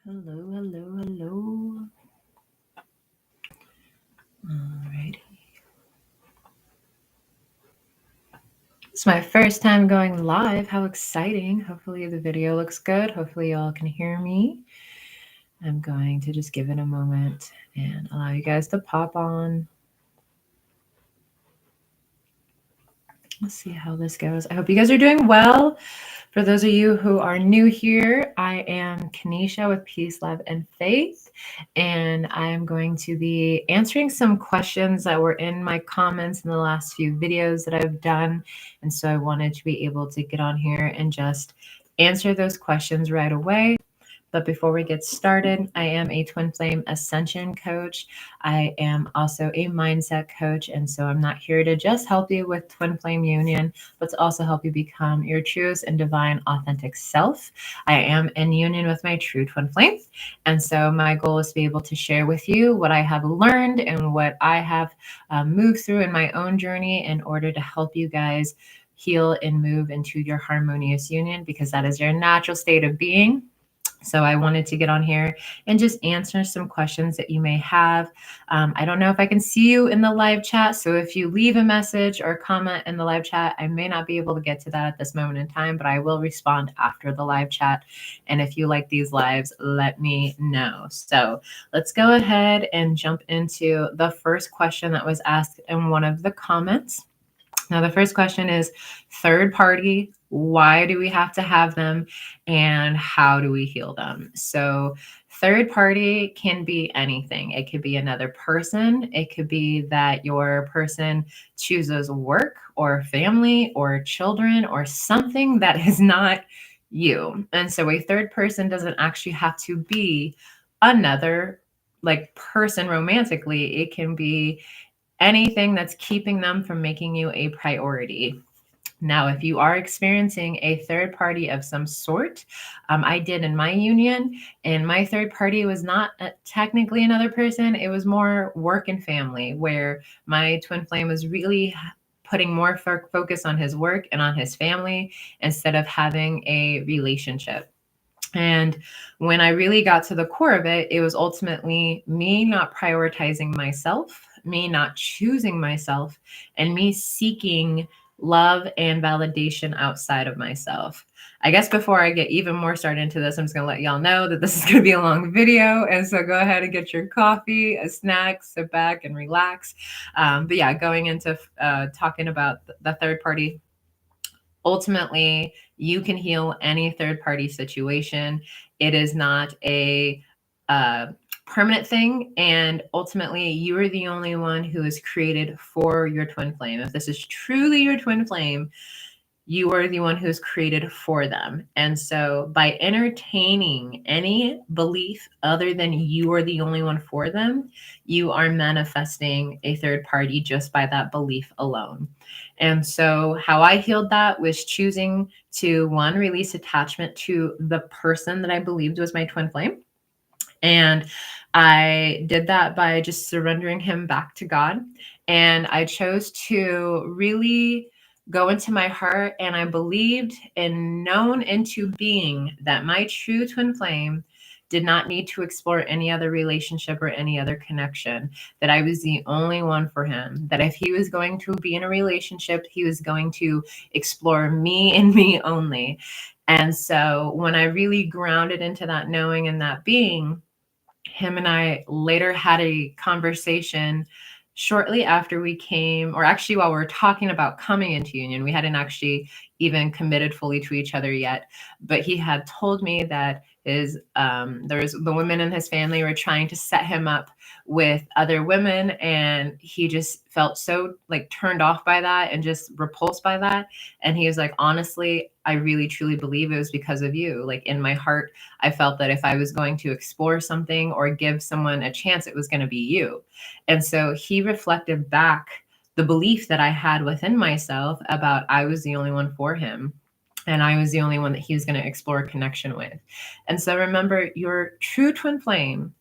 Hello, hello, hello. Alrighty. It's my first time going live. How exciting. Hopefully the video looks good. Hopefully y'all can hear me. I'm going to just give it a moment and allow you guys to pop on. Let's see how this goes. I hope you guys are doing well. For those of you who are new here, I am Kanisha with Peace, Love, and Faith, and I am going to be answering some questions that were in my comments in the last few videos that I've done, and so I wanted to be able to get on here and just answer those questions right away. But before we get started, I am a twin flame ascension coach. I am also a mindset coach. And so I'm not here to just help you with twin flame union, but to also help you become your truest and divine authentic self. I am in union with my true twin flame. And so my goal is to be able to share with you what I have learned and what I have moved through in my own journey in order to help you guys heal and move into your harmonious union, because that is your natural state of being. So I wanted to get on here and just answer some questions that you may have. I don't know if I can see you in the live chat. So if you leave a message or comment in the live chat, I may not be able to get to that at this moment in time, but I will respond after the live chat. And if you like these lives, let me know. So let's go ahead and jump into the first question that was asked in one of the comments. Now, the first question is third party. Why do we have to have them, and how do we heal them? So third party can be anything. It could be another person. It could be that your person chooses work or family or children or something that is not you. And so a third person doesn't actually have to be another person romantically. It can be anything that's keeping them from making you a priority. Now, if you are experiencing a third party of some sort, I did in my union, and my third party was not technically another person. It was more work and family, where my twin flame was really putting more focus on his work and on his family instead of having a relationship. And when I really got to the core of it, it was ultimately me not prioritizing myself, me not choosing myself, and me seeking love and validation outside of myself. I guess before I get even more started into this, I'm just going to let y'all know that this is going to be a long video. And so go ahead and get your coffee, a snack, sit back and relax. But yeah, going into talking about the third party. Ultimately, you can heal any third party situation. It is not a permanent thing. And ultimately, you are the only one who is created for your twin flame. If this is truly your twin flame, you are the one who's created for them. And so by entertaining any belief other than you are the only one for them, you are manifesting a third party just by that belief alone. And so how I healed that was choosing to, one, release attachment to the person that I believed was my twin flame. And I did that by just surrendering him back to God. And I chose to really go into my heart, and I believed and known into being that my true twin flame did not need to explore any other relationship or any other connection, that I was the only one for him, that if he was going to be in a relationship, he was going to explore me and me only. And so when I really grounded into that knowing and that being, him and I later had a conversation shortly after we came, or actually while we were talking about coming into union. We hadn't actually even committed fully to each other yet, but he had told me that his there's the women in his family were trying to set him up with other women, and he just felt so turned off by that and just repulsed by that. And he was like, honestly, I really truly believe it was because of you. In my heart, I felt that if I was going to explore something or give someone a chance, it was going to be you. And so he reflected back the belief that I had within myself about I was the only one for him. And I was the only one that he was going to explore a connection with. And so remember, your true twin flame,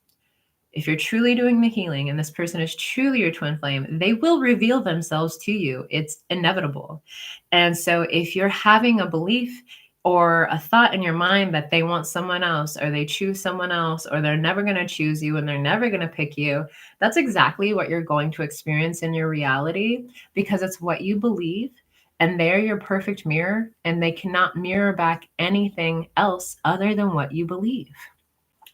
if you're truly doing the healing and this person is truly your twin flame, they will reveal themselves to you. It's inevitable. And so if you're having a belief or a thought in your mind that they want someone else, or they choose someone else, or they're never going to choose you and they're never going to pick you, that's exactly what you're going to experience in your reality, because it's what you believe, and they're your perfect mirror, and they cannot mirror back anything else other than what you believe.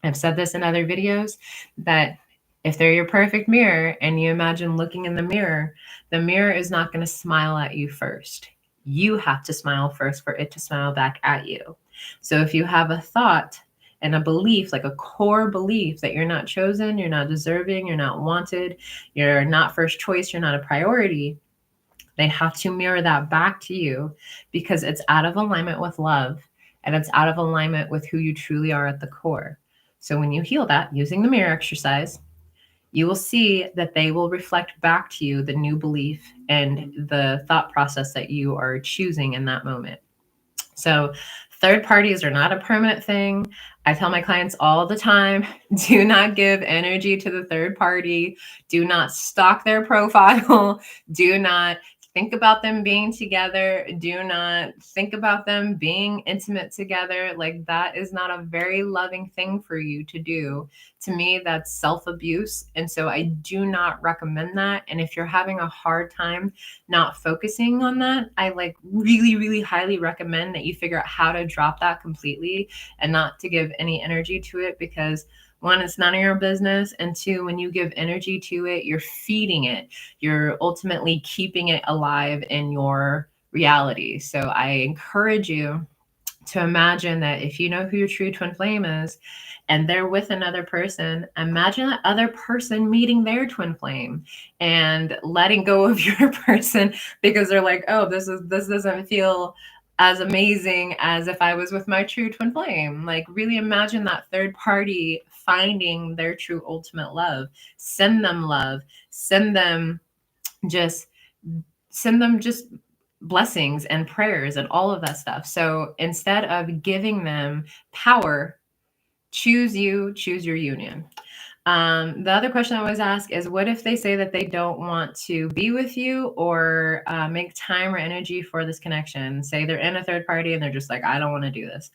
I've said this in other videos, that if they're your perfect mirror and you imagine looking in the mirror is not going to smile at you first. You have to smile first for it to smile back at you. So if you have a thought and a belief, like a core belief that you're not chosen, you're not deserving, you're not wanted, you're not first choice, you're not a priority, they have to mirror that back to you, because it's out of alignment with love, and it's out of alignment with who you truly are at the core. So when you heal that using the mirror exercise, you will see that they will reflect back to you the new belief and the thought process that you are choosing in that moment. So third parties are not a permanent thing. I tell my clients all the time, do not give energy to the third party. Do not stalk their profile. Do not think about them being together. Do not think about them being intimate together. Like, that is not a very loving thing for you to do. To me, that's self-abuse. And so I do not recommend that. And if you're having a hard time not focusing on that, I like really, really highly recommend that you figure out how to drop that completely and not to give any energy to it, because one, it's none of your business. And two, when you give energy to it, you're feeding it. You're ultimately keeping it alive in your reality. So I encourage you to imagine that if you know who your true twin flame is and they're with another person, imagine that other person meeting their twin flame and letting go of your person, because they're like, oh, this doesn't feel as amazing as if I was with my true twin flame. Like, really imagine that third party finding their true ultimate love. Send them love. Send them just blessings and prayers and all of that stuff. So instead of giving them power, choose you, choose your union. The other question I always ask is, what if they say that they don't want to be with you or make time or energy for this connection? Say they're in a third party and they're just like, I don't want to do this.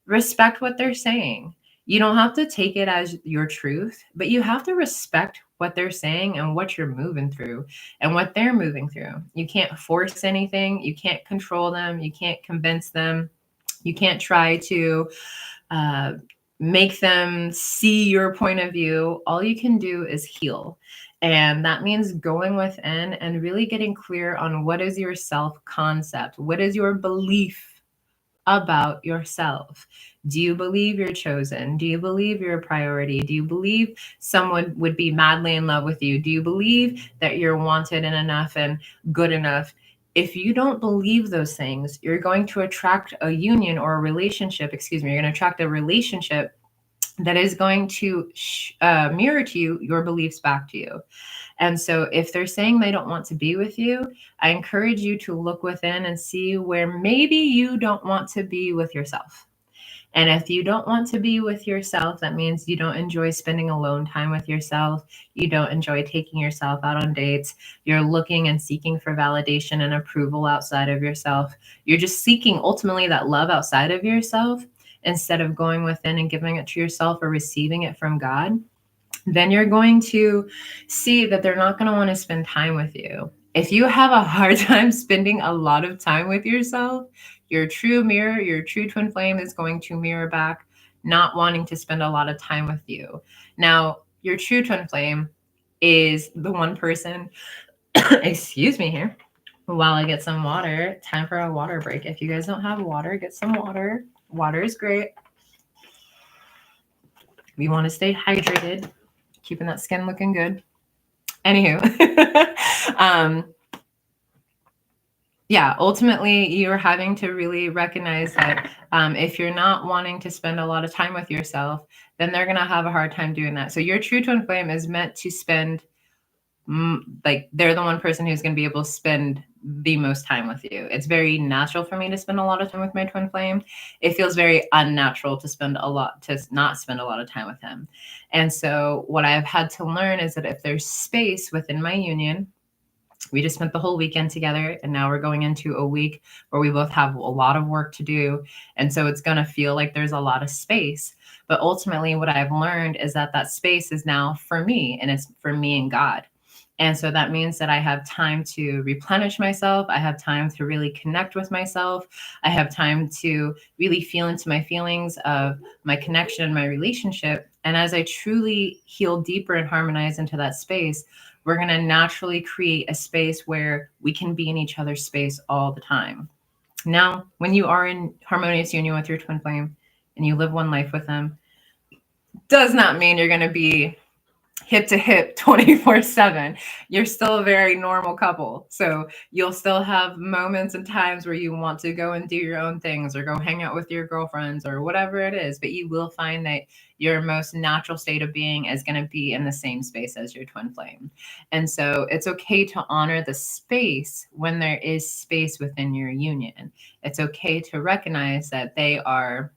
Respect what they're saying. You don't have to take it as your truth, but you have to respect what they're saying and what you're moving through and what they're moving through. You can't force anything. You can't control them. You can't convince them. You can't try to make them see your point of view. All you can do is heal. And that means going within and really getting clear on what is your self concept? What is your belief about yourself? Do you believe you're chosen? Do you believe you're a priority? Do you believe someone would be madly in love with you? Do you believe that you're wanted and enough and good enough? If you don't believe those things, you're going to attract a union or a relationship, you're going to attract a relationship that is going to mirror to you your beliefs back to you. And so if they're saying they don't want to be with you, I encourage you to look within and see where maybe you don't want to be with yourself. And if you don't want to be with yourself, that means you don't enjoy spending alone time with yourself. You don't enjoy taking yourself out on dates. You're looking and seeking for validation and approval outside of yourself. You're just seeking ultimately that love outside of yourself instead of going within and giving it to yourself or receiving it from God. Then you're going to see that they're not going to want to spend time with you. If you have a hard time spending a lot of time with yourself, your true mirror, your true twin flame is going to mirror back, not wanting to spend a lot of time with you. Now, your true twin flame is the one person, excuse me here, while I get some water. Time for a water break. If you guys don't have water, get some water. Water is great. We want to stay hydrated, keeping that skin looking good. Anywho, yeah, ultimately you're having to really recognize that if you're not wanting to spend a lot of time with yourself, then they're going to have a hard time doing that. So your true twin flame is meant to spend, like, they're the one person who's going to be able to spend the most time with you. It's very natural for me to spend a lot of time with my twin flame. It feels very unnatural to not spend a lot of time with him. And so what I've had to learn is that if there's space within my union, We just spent the whole weekend together, and now we're going into a week where we both have a lot of work to do. And so it's going to feel like there's a lot of space. But ultimately, what I've learned is that that space is now for me, and it's for me and God. And so that means that I have time to replenish myself. I have time to really connect with myself. I have time to really feel into my feelings of my connection and my relationship. And as I truly heal deeper and harmonize into that space, we're going to naturally create a space where we can be in each other's space all the time. Now, when you are in harmonious union with your twin flame and you live one life with them, does not mean you're going to be hip to hip 24/7. You're still a very normal couple. So you'll still have moments and times where you want to go and do your own things or go hang out with your girlfriends or whatever it is. But you will find that your most natural state of being is going to be in the same space as your twin flame. And so it's okay to honor the space when there is space within your union. It's okay to recognize that they are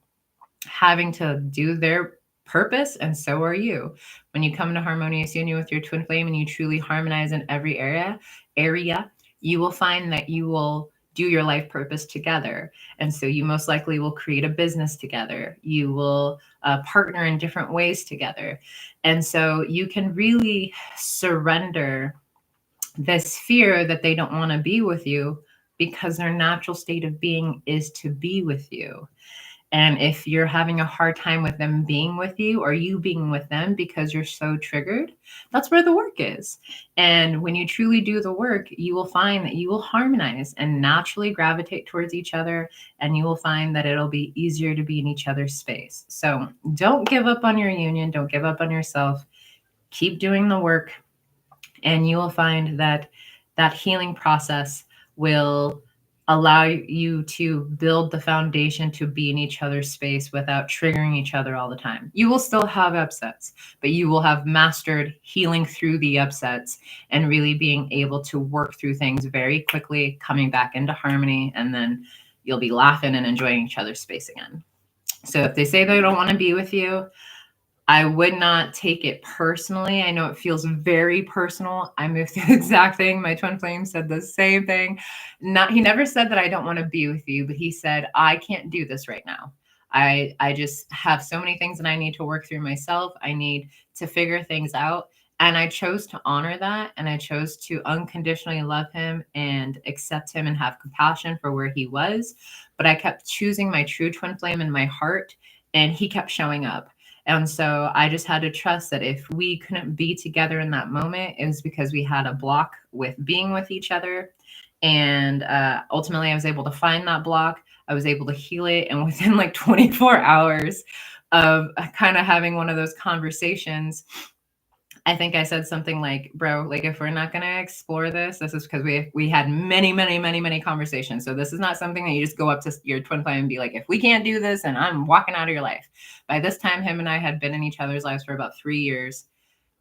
having to do their purpose, and so are you. When you come into harmonious union with your twin flame and you truly harmonize in every area, you will find that you will do your life purpose together. And so you most likely will create a business together. You will partner in different ways together. And so you can really surrender this fear that they don't want to be with you, because their natural state of being is to be with you. And if you're having a hard time with them being with you or you being with them because you're so triggered, that's where the work is. And when you truly do the work, you will find that you will harmonize and naturally gravitate towards each other. And you will find that it'll be easier to be in each other's space. So don't give up on your union. Don't give up on yourself. Keep doing the work. And you will find that that healing process will allow you to build the foundation to be in each other's space without triggering each other all the time. You will still have upsets, but you will have mastered healing through the upsets and really being able to work through things very quickly, coming back into harmony, and then you'll be laughing and enjoying each other's space again. So if they say they don't want to be with you, I would not take it personally. I know it feels very personal. I moved through the exact thing. My twin flame said the same thing. He never said that I don't want to be with you, but he said, I can't do this right now. I just have so many things that I need to work through myself. I need to figure things out. And I chose to honor that. And I chose to unconditionally love him and accept him and have compassion for where he was. But I kept choosing my true twin flame in my heart, and he kept showing up. And so I just had to trust that if we couldn't be together in that moment, it was because we had a block with being with each other. And ultimately, I was able to find that block. I was able to heal it. And within like 24 hours of kind of having one of those conversations, I think I said something like, bro, like if we're not going to explore this is because we had many conversations. So this is not something that you just go up to your twin flame and be like, if we can't do this, and I'm walking out of your life. By this time, him and I had been in each other's lives for about 3 years.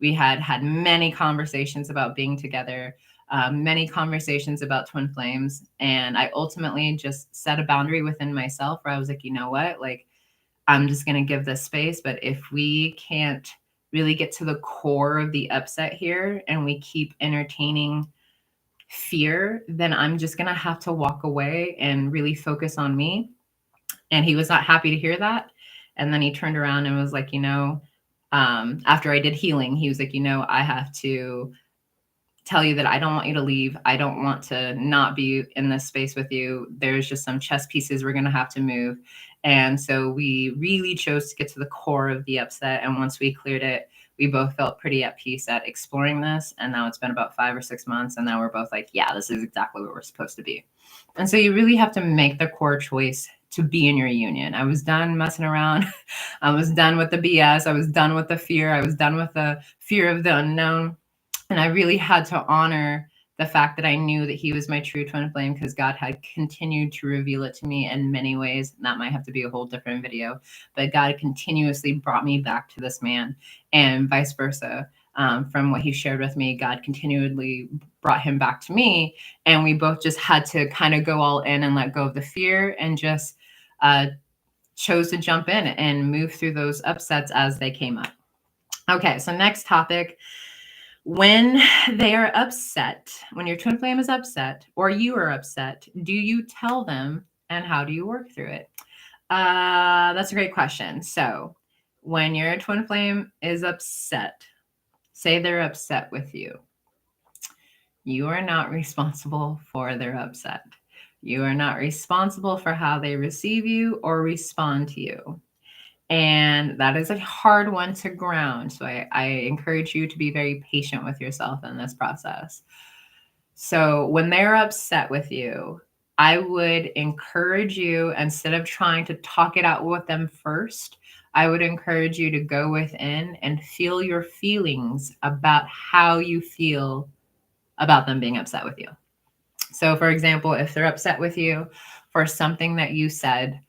We had had many conversations about being together, many conversations about twin flames. And I ultimately just set a boundary within myself where I was like, you know what, like, I'm just going to give this space. But if we can't really get to the core of the upset here and we keep entertaining fear, then I'm just going to have to walk away and really focus on me. And he was not happy to hear that. And then he turned around and was like, after I did healing, he was like, I have to tell you that I don't want you to leave. I don't want to not be in this space with you. There's just some chess pieces we're going to have to move. And so we really chose to get to the core of the upset. And once we cleared it, we both felt pretty at peace at exploring this. And now it's been about 5 or 6 months. And now we're both like, yeah, this is exactly where we're supposed to be. And so you really have to make the core choice to be in your union. I was done messing around. I was done with the BS. I was done with the fear. I was done with the fear of the unknown. And I really had to honor the fact that I knew that he was my true twin flame, because God had continued to reveal it to me in many ways. And that might have to be a whole different video, but God continuously brought me back to this man, and vice versa. From what he shared with me, God continually brought him back to me. And we both just had to kind of go all in and let go of the fear, and just chose to jump in and move through those upsets as they came up. Okay, so next topic. When they are upset, when your twin flame is upset or you are upset, do you tell them and how do you work through it? That's a great question. So, when your twin flame is upset, say they're upset with you are not responsible for their upset. You are not responsible for how they receive you or respond to you. And that is a hard one to ground. So I encourage you to be very patient with yourself in this process. So when they're upset with you, I would encourage you, instead of trying to talk it out with them first, I would encourage you to go within and feel your feelings about how you feel about them being upset with you. So, for example, if they're upset with you for something that you said,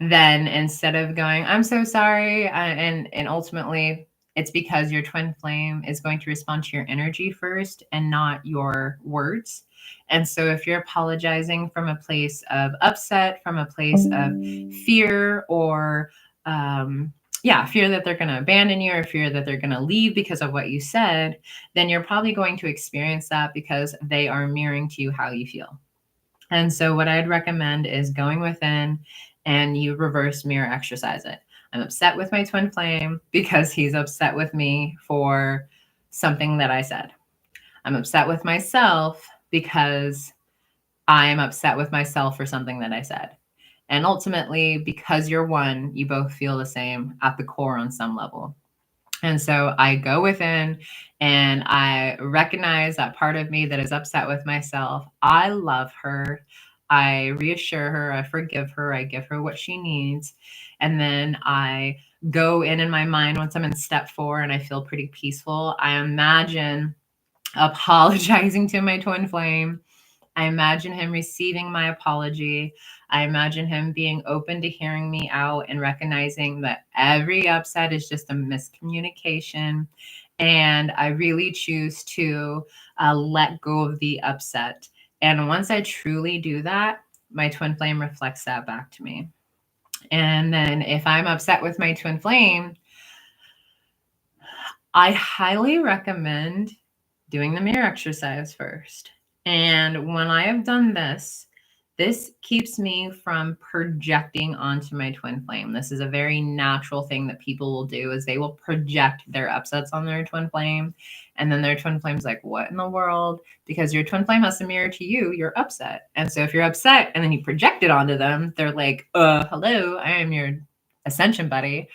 then instead of going, I'm so sorry, and ultimately it's because your twin flame is going to respond to your energy first and not your words. And so if you're apologizing from a place of upset, from a place of fear, or fear that they're going to abandon you or fear that they're going to leave because of what you said, then you're probably going to experience that because they are mirroring to you how you feel. And so what I'd recommend is going within and you reverse mirror exercise it. I'm upset with my twin flame because he's upset with me for something that I said. I'm upset with myself because I'm upset with myself for something that I said. And ultimately, because you're one, you both feel the same at the core on some level. And so I go within and I recognize that part of me that is upset with myself. I love her. I reassure her. I forgive her. I give her what she needs. And then I go in my mind once I'm in step 4 and I feel pretty peaceful. I imagine apologizing to my twin flame. I imagine him receiving my apology. I imagine him being open to hearing me out and recognizing that every upset is just a miscommunication. And I really choose to let go of the upset. And once I truly do that, my twin flame reflects that back to me. And then if I'm upset with my twin flame, I highly recommend doing the mirror exercise first. And when I have done this, this keeps me from projecting onto my twin flame. This is a very natural thing that people will do, is they will project their upsets on their twin flame. And then their twin flame's like, what in the world? Because your twin flame has to mirror to you, you're upset. And so if you're upset and then you project it onto them, they're like, hello, I am your Ascension buddy.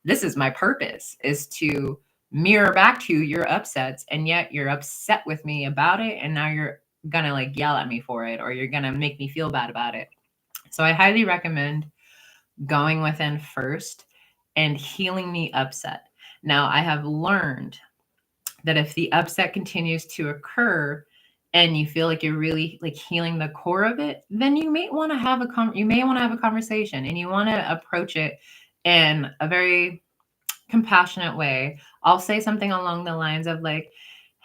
This is my purpose, is to mirror back to your upsets, and yet you're upset with me about it, and now you're gonna like yell at me for it, or you're gonna make me feel bad about it. So I highly recommend going within first and healing the upset. Now I have learned that if the upset continues to occur and you feel like you're really like healing the core of it, then you may want to have a conversation, and you want to approach it in a very compassionate way. I'll say something along the lines of like,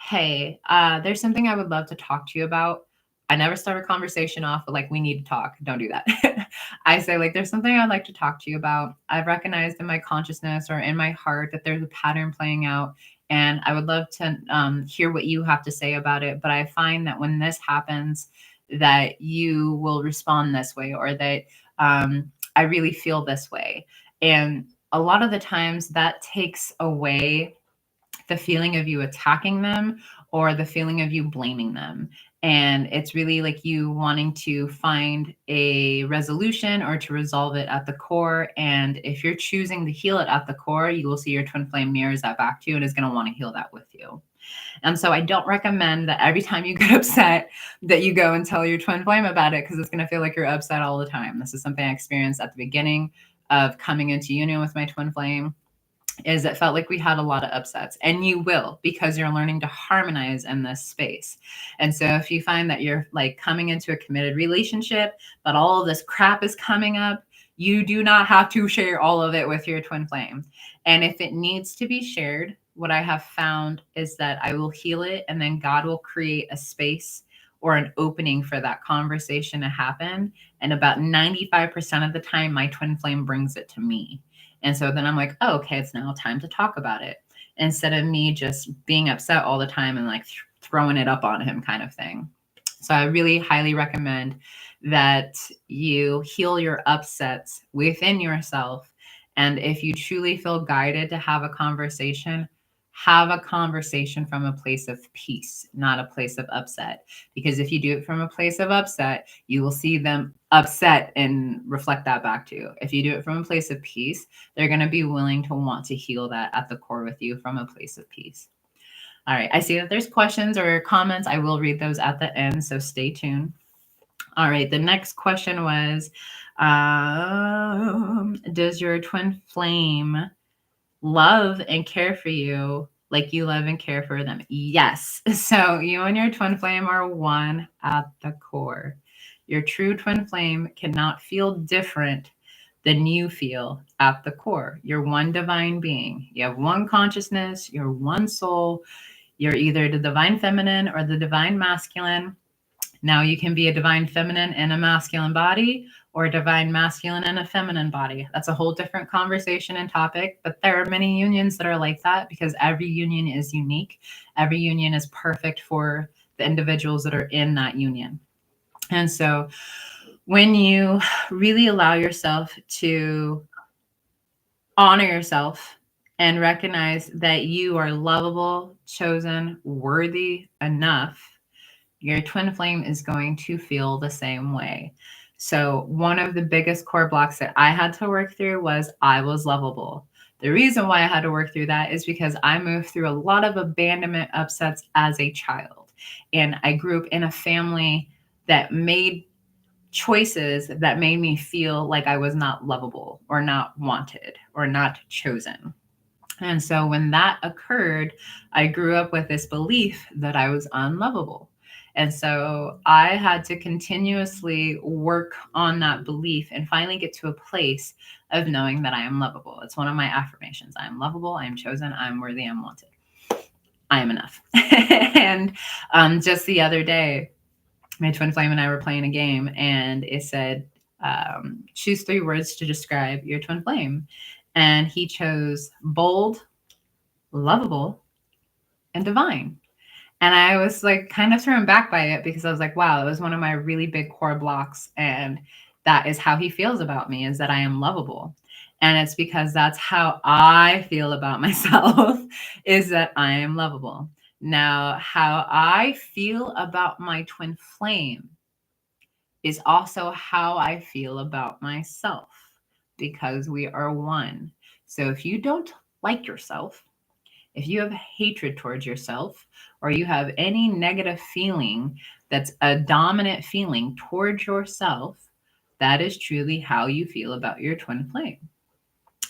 hey, there's something I would love to talk to you about. I never start a conversation off with like, we need to talk. Don't do that. I say like, there's something I'd like to talk to you about. I've recognized in my consciousness or in my heart that there's a pattern playing out, and I would love to hear what you have to say about it. But I find that when this happens, that you will respond this way, or that I really feel this way. And a lot of the times that takes away the feeling of you attacking them or the feeling of you blaming them. And it's really like you wanting to find a resolution or to resolve it at the core. And if you're choosing to heal it at the core, you will see your twin flame mirrors that back to you and is going to want to heal that with you. And so I don't recommend that every time you get upset that you go and tell your twin flame about it, because it's going to feel like you're upset all the time. This is something I experienced at the beginning of coming into union with my twin flame, is it felt like we had a lot of upsets, and you will, because you're learning to harmonize in this space. And so if you find that you're like coming into a committed relationship, but all of this crap is coming up, you do not have to share all of it with your twin flame. And if it needs to be shared, what I have found is that I will heal it, and then God will create a space or an opening for that conversation to happen. And about 95% of the time, my twin flame brings it to me. And so then I'm like, oh, okay, it's now time to talk about it. instead of me just being upset all the time and like throwing it up on him kind of thing. So I really highly recommend that you heal your upsets within yourself. And if you truly feel guided to have a conversation from a place of peace, not a place of upset. Because if you do it from a place of upset, you will see them upset and reflect that back to you. If you do it from a place of peace, they're going to be willing to want to heal that at the core with you from a place of peace. All right, I see that there's questions or comments. I will read those at the end, so stay tuned. All right, the next question was, does your twin flame love and care for you like you love and care for them? Yes. So you and your twin flame are one at the core. Your true twin flame cannot feel different than you feel at the core. You're one divine being. You have one consciousness. You're one soul. You're either the divine feminine or the divine masculine. Now you can be a divine feminine in a masculine body or a divine masculine in a feminine body. That's a whole different conversation and topic, but there are many unions that are like that because every union is unique. Every union is perfect for the individuals that are in that union. And so when you really allow yourself to honor yourself and recognize that you are lovable, chosen, worthy enough, your twin flame is going to feel the same way. So one of the biggest core blocks that I had to work through was I was lovable. The reason why I had to work through that is because I moved through a lot of abandonment upsets as a child. And I grew up in a family that made choices that made me feel like I was not lovable or not wanted or not chosen. And so when that occurred, I grew up with this belief that I was unlovable. And so I had to continuously work on that belief and finally get to a place of knowing that I am lovable. It's one of my affirmations. I am lovable. I am chosen. I am worthy. I'm wanted. I am enough. And just the other day, my twin flame and I were playing a game and it said, choose 3 words to describe your twin flame. And he chose bold, lovable, and divine. And I was like kind of thrown back by it because I was like, wow, it was one of my really big core blocks. And that is how he feels about me, is that I am lovable. And it's because that's how I feel about myself, is that I am lovable. Now, how I feel about my twin flame is also how I feel about myself, because we are one. So if you don't like yourself, if you have hatred towards yourself, or you have any negative feeling that's a dominant feeling towards yourself, that is truly how you feel about your twin flame.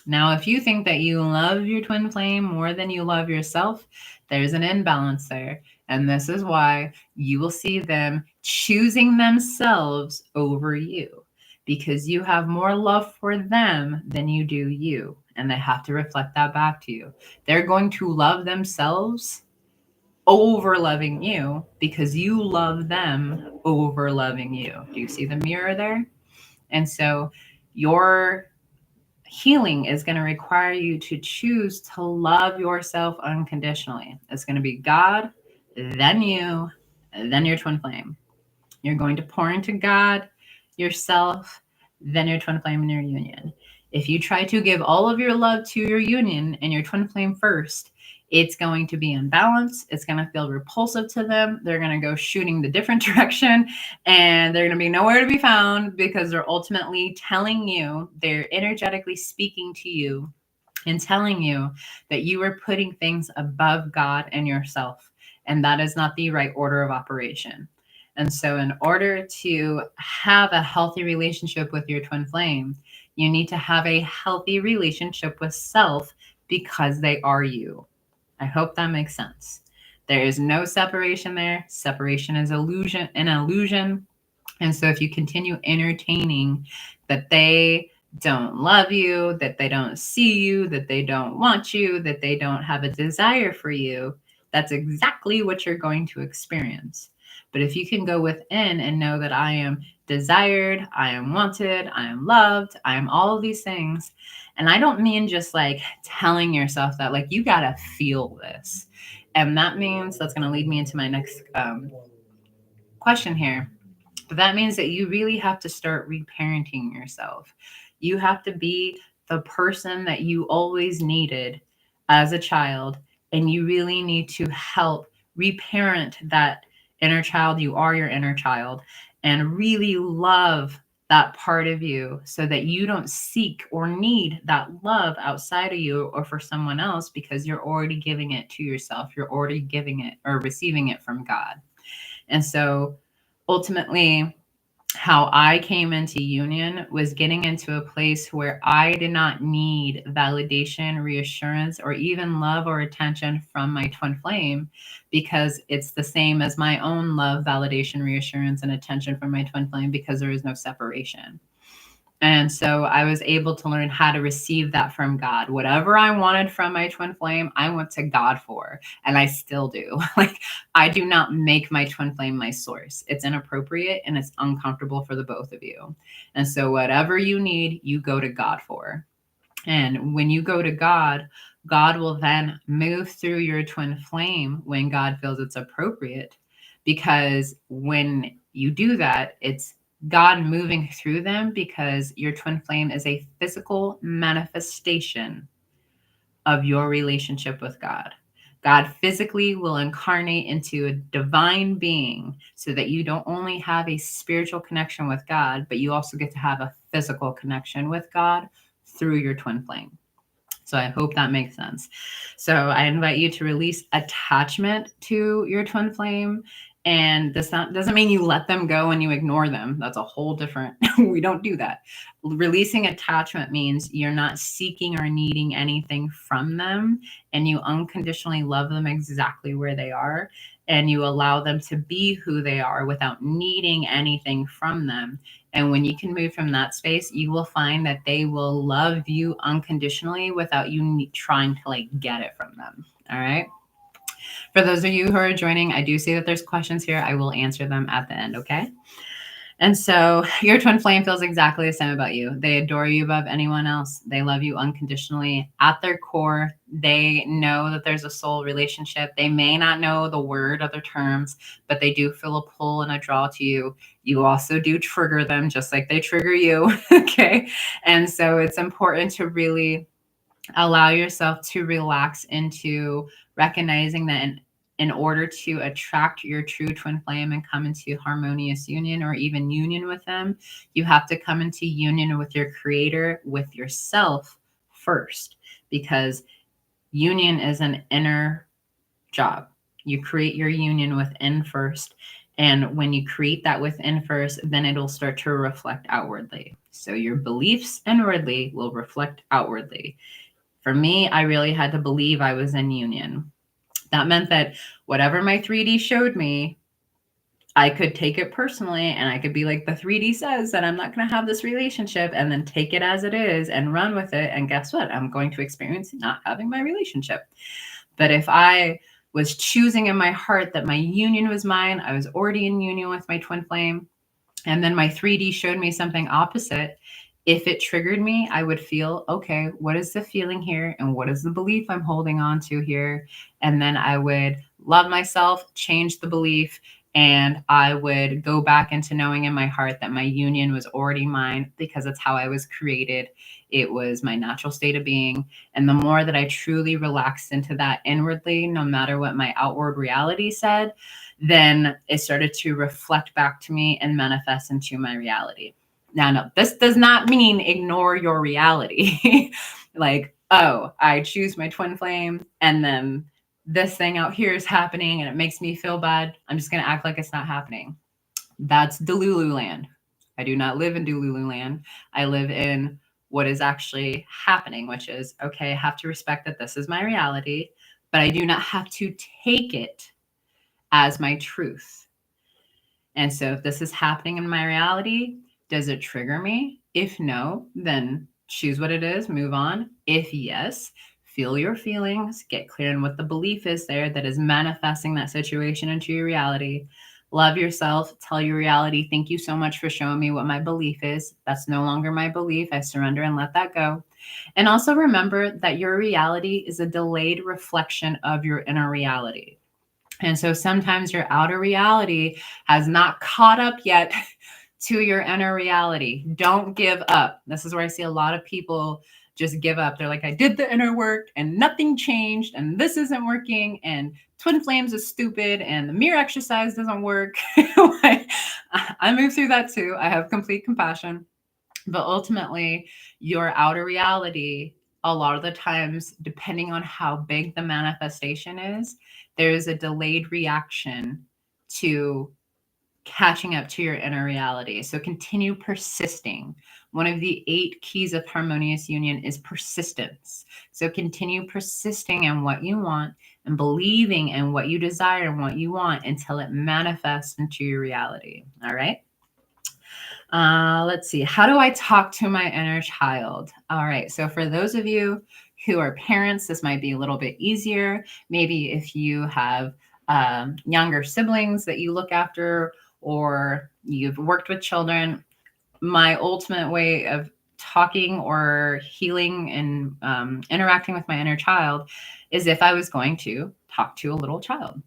Now, if you think that you love your twin flame more than you love yourself, there's an imbalance there. And this is why you will see them choosing themselves over you, because you have more love for them than you do you. And they have to reflect that back to you. They're going to love themselves over loving you because you love them over loving you. Do you see the mirror there? And so your healing is going to require you to choose to love yourself unconditionally. It's going to be God, then you, then your twin flame. You're going to pour into God, yourself, then your twin flame and your union. If you try to give all of your love to your union and your twin flame first, it's going to be imbalanced. It's going to feel repulsive to them. They're going to go shooting the different direction and they're going to be nowhere to be found because they're ultimately telling you, they're energetically speaking to you and telling you that you are putting things above God and yourself. And that is not the right order of operation. And so in order to have a healthy relationship with your twin flame, you need to have a healthy relationship with self because they are you. I hope that makes sense. There is no separation there. Separation is an illusion. And so if you continue entertaining that they don't love you, that they don't see you, that they don't want you, that they don't have a desire for you, that's exactly what you're going to experience. But if you can go within and know that I am desired, I am wanted, I am loved, I am all of these things. And I don't mean just like telling yourself that, like, you got to feel this. And that means that's going to lead me into my next question here. But that means that you really have to start reparenting yourself. You have to be the person that you always needed as a child, and you really need to help reparent that inner child. You are your inner child, and really love that part of you so that you don't seek or need that love outside of you or for someone else, because you're already giving it to yourself. You're already giving it or receiving it from God. And so ultimately, how I came into union was getting into a place where I did not need validation, reassurance, or even love or attention from my twin flame, because it's the same as my own love, validation, reassurance, and attention from my twin flame, because there is no separation. And so I was able to learn how to receive that from God. Whatever I wanted from my twin flame, I went to God for, and I still do. Like, I do not make my twin flame my source. It's inappropriate and it's uncomfortable for the both of you. And so whatever you need, you go to God for. And when you go to God, God will then move through your twin flame when God feels it's appropriate. Because when you do that, it's God moving through them, because your twin flame is a physical manifestation of your relationship with God. God physically will incarnate into a divine being so that you don't only have a spiritual connection with God, but you also get to have a physical connection with God through your twin flame. So I hope that makes sense. So I invite you to release attachment to your twin flame. And this doesn't mean you let them go and you ignore them. That's a whole different, we don't do that. Releasing attachment means you're not seeking or needing anything from them, and you unconditionally love them exactly where they are. And you allow them to be who they are without needing anything from them. And when you can move from that space, you will find that they will love you unconditionally without you trying to like get it from them. All right. For those of you who are joining, I do see that there's questions here. I will answer them at the end. Okay. And so your twin flame feels exactly the same about you. They adore you above anyone else. They love you unconditionally. At their core, they know that there's a soul relationship. They may not know the word, other terms, but they do feel a pull and a draw to you. You also do trigger them just like they trigger you. Okay. And so it's important to really allow yourself to relax into recognizing that in order to attract your true twin flame and come into harmonious union or even union with them, you have to come into union with your creator, with yourself first, because union is an inner job. You create your union within first. And when you create that within first, then it'll start to reflect outwardly. So your beliefs inwardly will reflect outwardly. For me, I really had to believe I was in union. That meant that whatever my 3D showed me, I could take it personally, and I could be like, the 3D says that I'm not going to have this relationship, and then take it as it is and run with it. And guess what? I'm going to experience not having my relationship. But if I was choosing in my heart that my union was mine, I was already in union with my twin flame, and then my 3D showed me something opposite, if it triggered me, I would feel, okay, what is the feeling here? And what is the belief I'm holding on to here? And then I would love myself, change the belief, and I would go back into knowing in my heart that my union was already mine, because it's how I was created. It was my natural state of being. And the more that I truly relaxed into that inwardly, no matter what my outward reality said, then it started to reflect back to me and manifest into my reality. Now, no, this does not mean ignore your reality. Like, oh, I choose my twin flame, and then this thing out here is happening and it makes me feel bad. I'm just going to act like it's not happening. That's Delulu land. I do not live in Delulu land. I live in what is actually happening, which is, okay, I have to respect that this is my reality, but I do not have to take it as my truth. And so if this is happening in my reality, does it trigger me? If no, then choose what it is, move on. If yes, feel your feelings, get clear on what the belief is there that is manifesting that situation into your reality. Love yourself. Tell your reality, thank you so much for showing me what my belief is. That's no longer my belief. I surrender and let that go. And also remember that your reality is a delayed reflection of your inner reality. And so sometimes your outer reality has not caught up yet to your inner reality. Don't give up. This is where I see a lot of people just give up. They're like, I did the inner work and nothing changed, and this isn't working, and twin flames is stupid, and the mirror exercise doesn't work. I move through that too. I have complete compassion. But ultimately, your outer reality, a lot of the times, depending on how big the manifestation is, there's a delayed reaction to catching up to your inner reality. So continue persisting. One of the 8 keys of harmonious union is persistence. So continue persisting in what you want and believing in what you desire and what you want until it manifests into your reality. All right. Let's see. How do I talk to my inner child? All right. So for those of you who are parents, this might be a little bit easier. Maybe if you have younger siblings that you look after, or you've worked with children, my ultimate way of talking or healing and interacting with my inner child is if I was going to talk to a little child.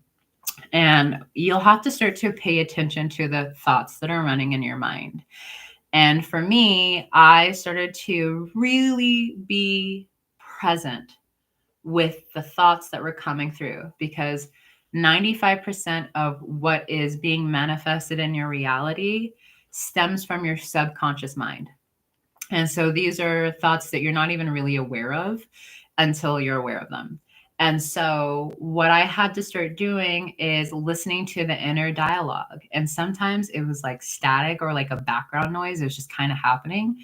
And you'll have to start to pay attention to the thoughts that are running in your mind. And for me, I started to really be present with the thoughts that were coming through, because 95% of what is being manifested in your reality stems from your subconscious mind. And so these are thoughts that you're not even really aware of until you're aware of them. And so what I had to start doing is listening to the inner dialogue. And sometimes it was like static or like a background noise. It was just kind of happening.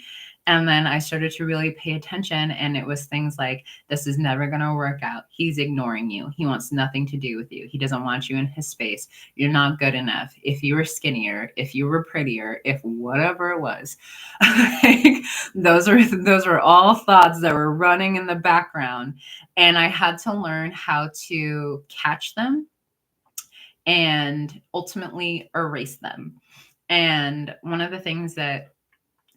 And then I started to really pay attention, and it was things like, this is never going to work out. He's ignoring you. He wants nothing to do with you. He doesn't want you in his space. You're not good enough. If you were skinnier, if you were prettier, if whatever it was, like, those were all thoughts that were running in the background. And I had to learn how to catch them and ultimately erase them. And one of the things that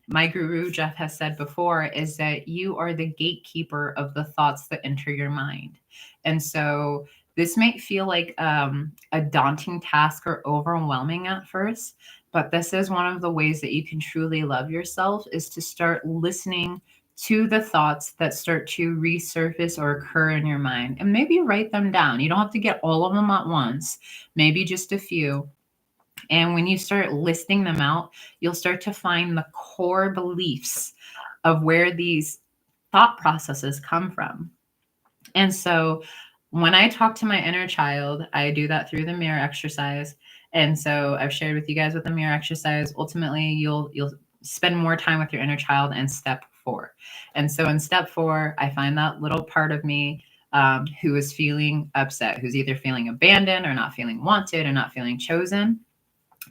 my guru Jeff has said before is that you are the gatekeeper of the thoughts that enter your mind. And so this might feel like a daunting task or overwhelming at first, but this is one of the ways that you can truly love yourself, is to start listening to the thoughts that start to resurface or occur in your mind, and maybe write them down. You don't have to get all of them at once, maybe just a few. And when you start listing them out, you'll start to find the core beliefs of where these thought processes come from. And so when I talk to my inner child, I do that through the mirror exercise. And so I've shared with you guys with the mirror exercise. Ultimately, you'll spend more time with your inner child in step 4. And so in step 4, I find that little part of me who is feeling upset, who's either feeling abandoned or not feeling wanted or not feeling chosen.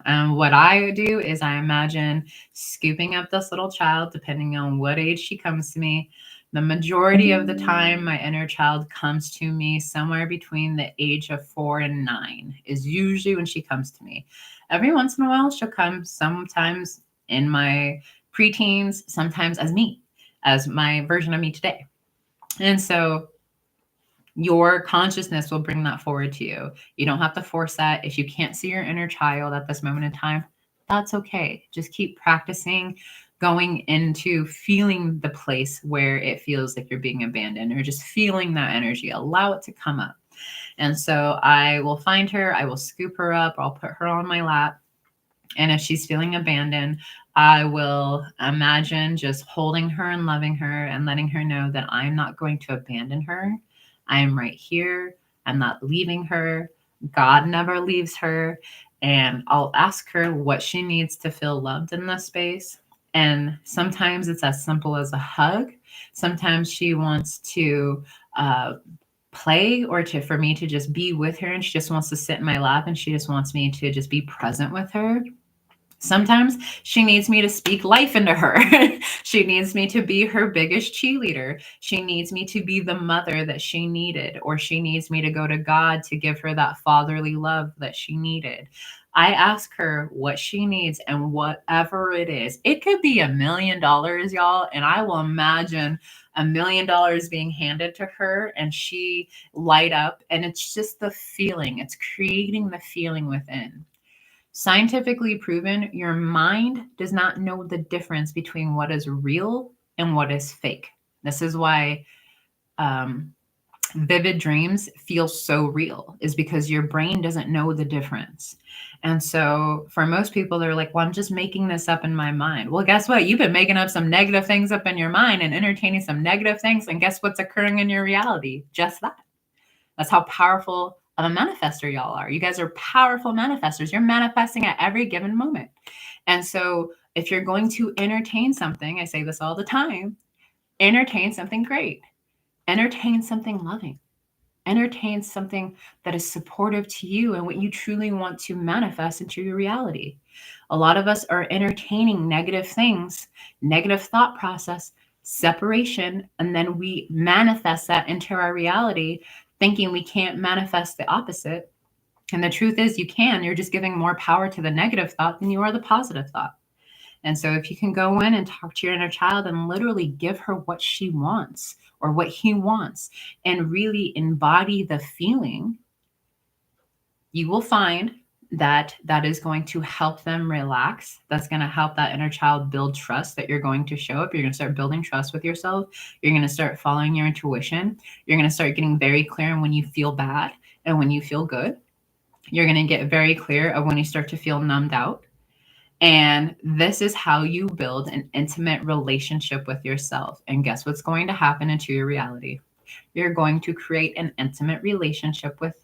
What I do is I imagine scooping up this little child, depending on what age she comes to me. The majority of the time, my inner child comes to me somewhere between the age of 4 and 9 is usually when she comes to me. Every once in a while, she'll come sometimes in my preteens, sometimes as me, as my version of me today. And so your consciousness will bring that forward to you. You don't have to force that. If you can't see your inner child at this moment in time, that's okay. Just keep practicing going into feeling the place where it feels like you're being abandoned, or just feeling that energy. Allow it to come up. And so I will find her, I will scoop her up, or I'll put her on my lap. And if she's feeling abandoned, I will imagine just holding her and loving her and letting her know that I'm not going to abandon her. I am right here. I'm not leaving her. God never leaves her. And I'll ask her what she needs to feel loved in this space. And sometimes it's as simple as a hug. Sometimes she wants to play, or for me to just be with her, and she just wants to sit in my lap, and she just wants me to just be present with her. Sometimes she needs me to speak life into her. She needs me to be her biggest cheerleader. She needs me to be the mother that she needed, or she needs me to go to God to give her that fatherly love that she needed. I ask her what she needs, and whatever it is, it could be $1 million, y'all. And I will imagine $1 million being handed to her and she light up. And it's just the feeling, it's creating the feeling within. Scientifically proven, your mind does not know the difference between what is real and what is fake. This is why vivid dreams feel so real, is because your brain doesn't know the difference. And so for most people, they're like, well, I'm just making this up in my mind. Well, guess what? You've been making up some negative things up in your mind and entertaining some negative things. And guess what's occurring in your reality? Just that. That's how powerful of a manifester y'all are. You guys are powerful manifestors. You're manifesting at every given moment. And so if you're going to entertain something, I say this all the time, entertain something great. Entertain something loving. Entertain something that is supportive to you and what you truly want to manifest into your reality. A lot of us are entertaining negative things, negative thought process, separation, and then we manifest that into our reality, thinking we can't manifest the opposite. And the truth is, you can. You're just giving more power to the negative thought than you are the positive thought. And so if you can go in and talk to your inner child and literally give her what she wants or what he wants and really embody the feeling, you will find that that is going to help them relax. That's going to help that inner child build trust that you're going to show up. You're going to start building trust with yourself. You're going to start following your intuition. You're going to start getting very clear on when you feel bad and when you feel good. You're going to get very clear of when you start to feel numbed out. And this is how you build an intimate relationship with yourself. And guess what's going to happen into your reality? You're going to create an intimate relationship with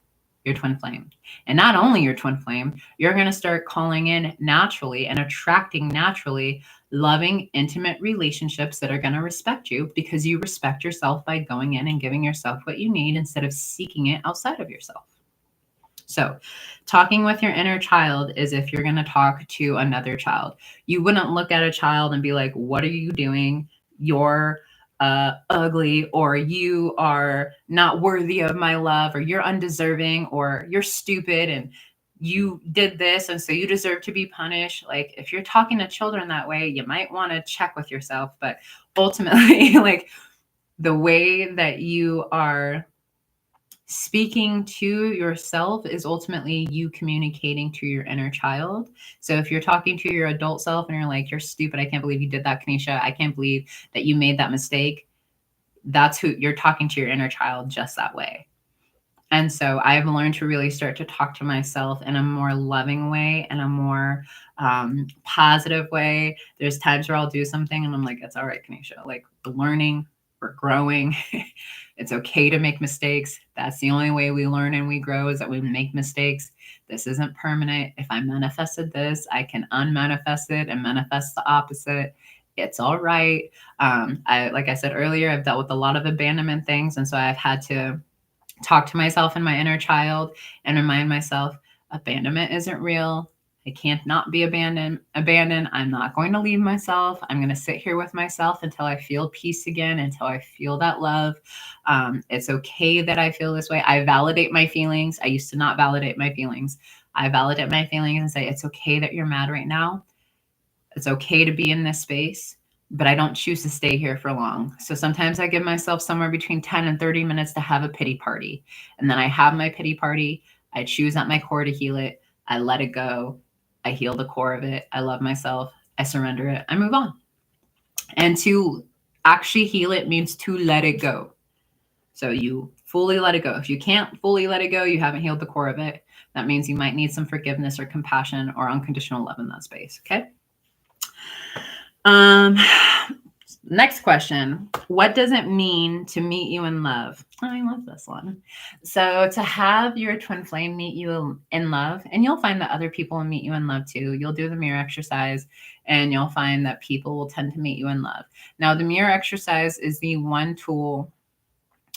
your twin flame. And not only your twin flame, you're going to start calling in naturally and attracting naturally loving, intimate relationships that are going to respect you because you respect yourself by going in and giving yourself what you need instead of seeking it outside of yourself. So, talking with your inner child is if you're going to talk to another child. You wouldn't look at a child and be like, what are you doing? You're ugly, or you are not worthy of my love, or you're undeserving, or you're stupid and you did this and so you deserve to be punished. Like, if you're talking to children that way, you might want to check with yourself. But ultimately, like, the way that you are speaking to yourself is ultimately you communicating to your inner child. So if you're talking to your adult self and you're like, you're stupid, I can't believe you did that, Kanisha, I can't believe that you made that mistake, that's who you're talking to, your inner child, just that way. And so I've learned to really start to talk to myself in a more loving way and a more positive way. There's times where I'll do something and I'm like, it's all right, Kanisha, like, we're learning, we're growing. It's okay to make mistakes. That's the only way we learn and we grow, is that we make mistakes. This isn't permanent. If I manifested this, I can unmanifest it and manifest the opposite. It's all right. Like I said earlier, I've dealt with a lot of abandonment things. And so I've had to talk to myself and my inner child and remind myself, abandonment isn't real. I can't not be abandoned. I'm not going to leave myself. I'm going to sit here with myself until I feel peace again, until I feel that love. It's okay that I feel this way. I validate my feelings. I used to not validate my feelings. I validate my feelings and say, it's okay that you're mad right now. It's okay to be in this space, but I don't choose to stay here for long. So sometimes I give myself somewhere between 10 and 30 minutes to have a pity party. And then I have my pity party. I choose at my core to heal it. I let it go. I heal the core of it. I love myself. I surrender it. I move on. And to actually heal it means to let it go. So you fully let it go. If you can't fully let it go, you haven't healed the core of it. That means you might need some forgiveness or compassion or unconditional love in that space. Okay. Next question. What does it mean to meet you in love? I love this one. So to have your twin flame meet you in love, and you'll find that other people will meet you in love too. You'll do the mirror exercise and you'll find that people will tend to meet you in love. Now, the mirror exercise is the one tool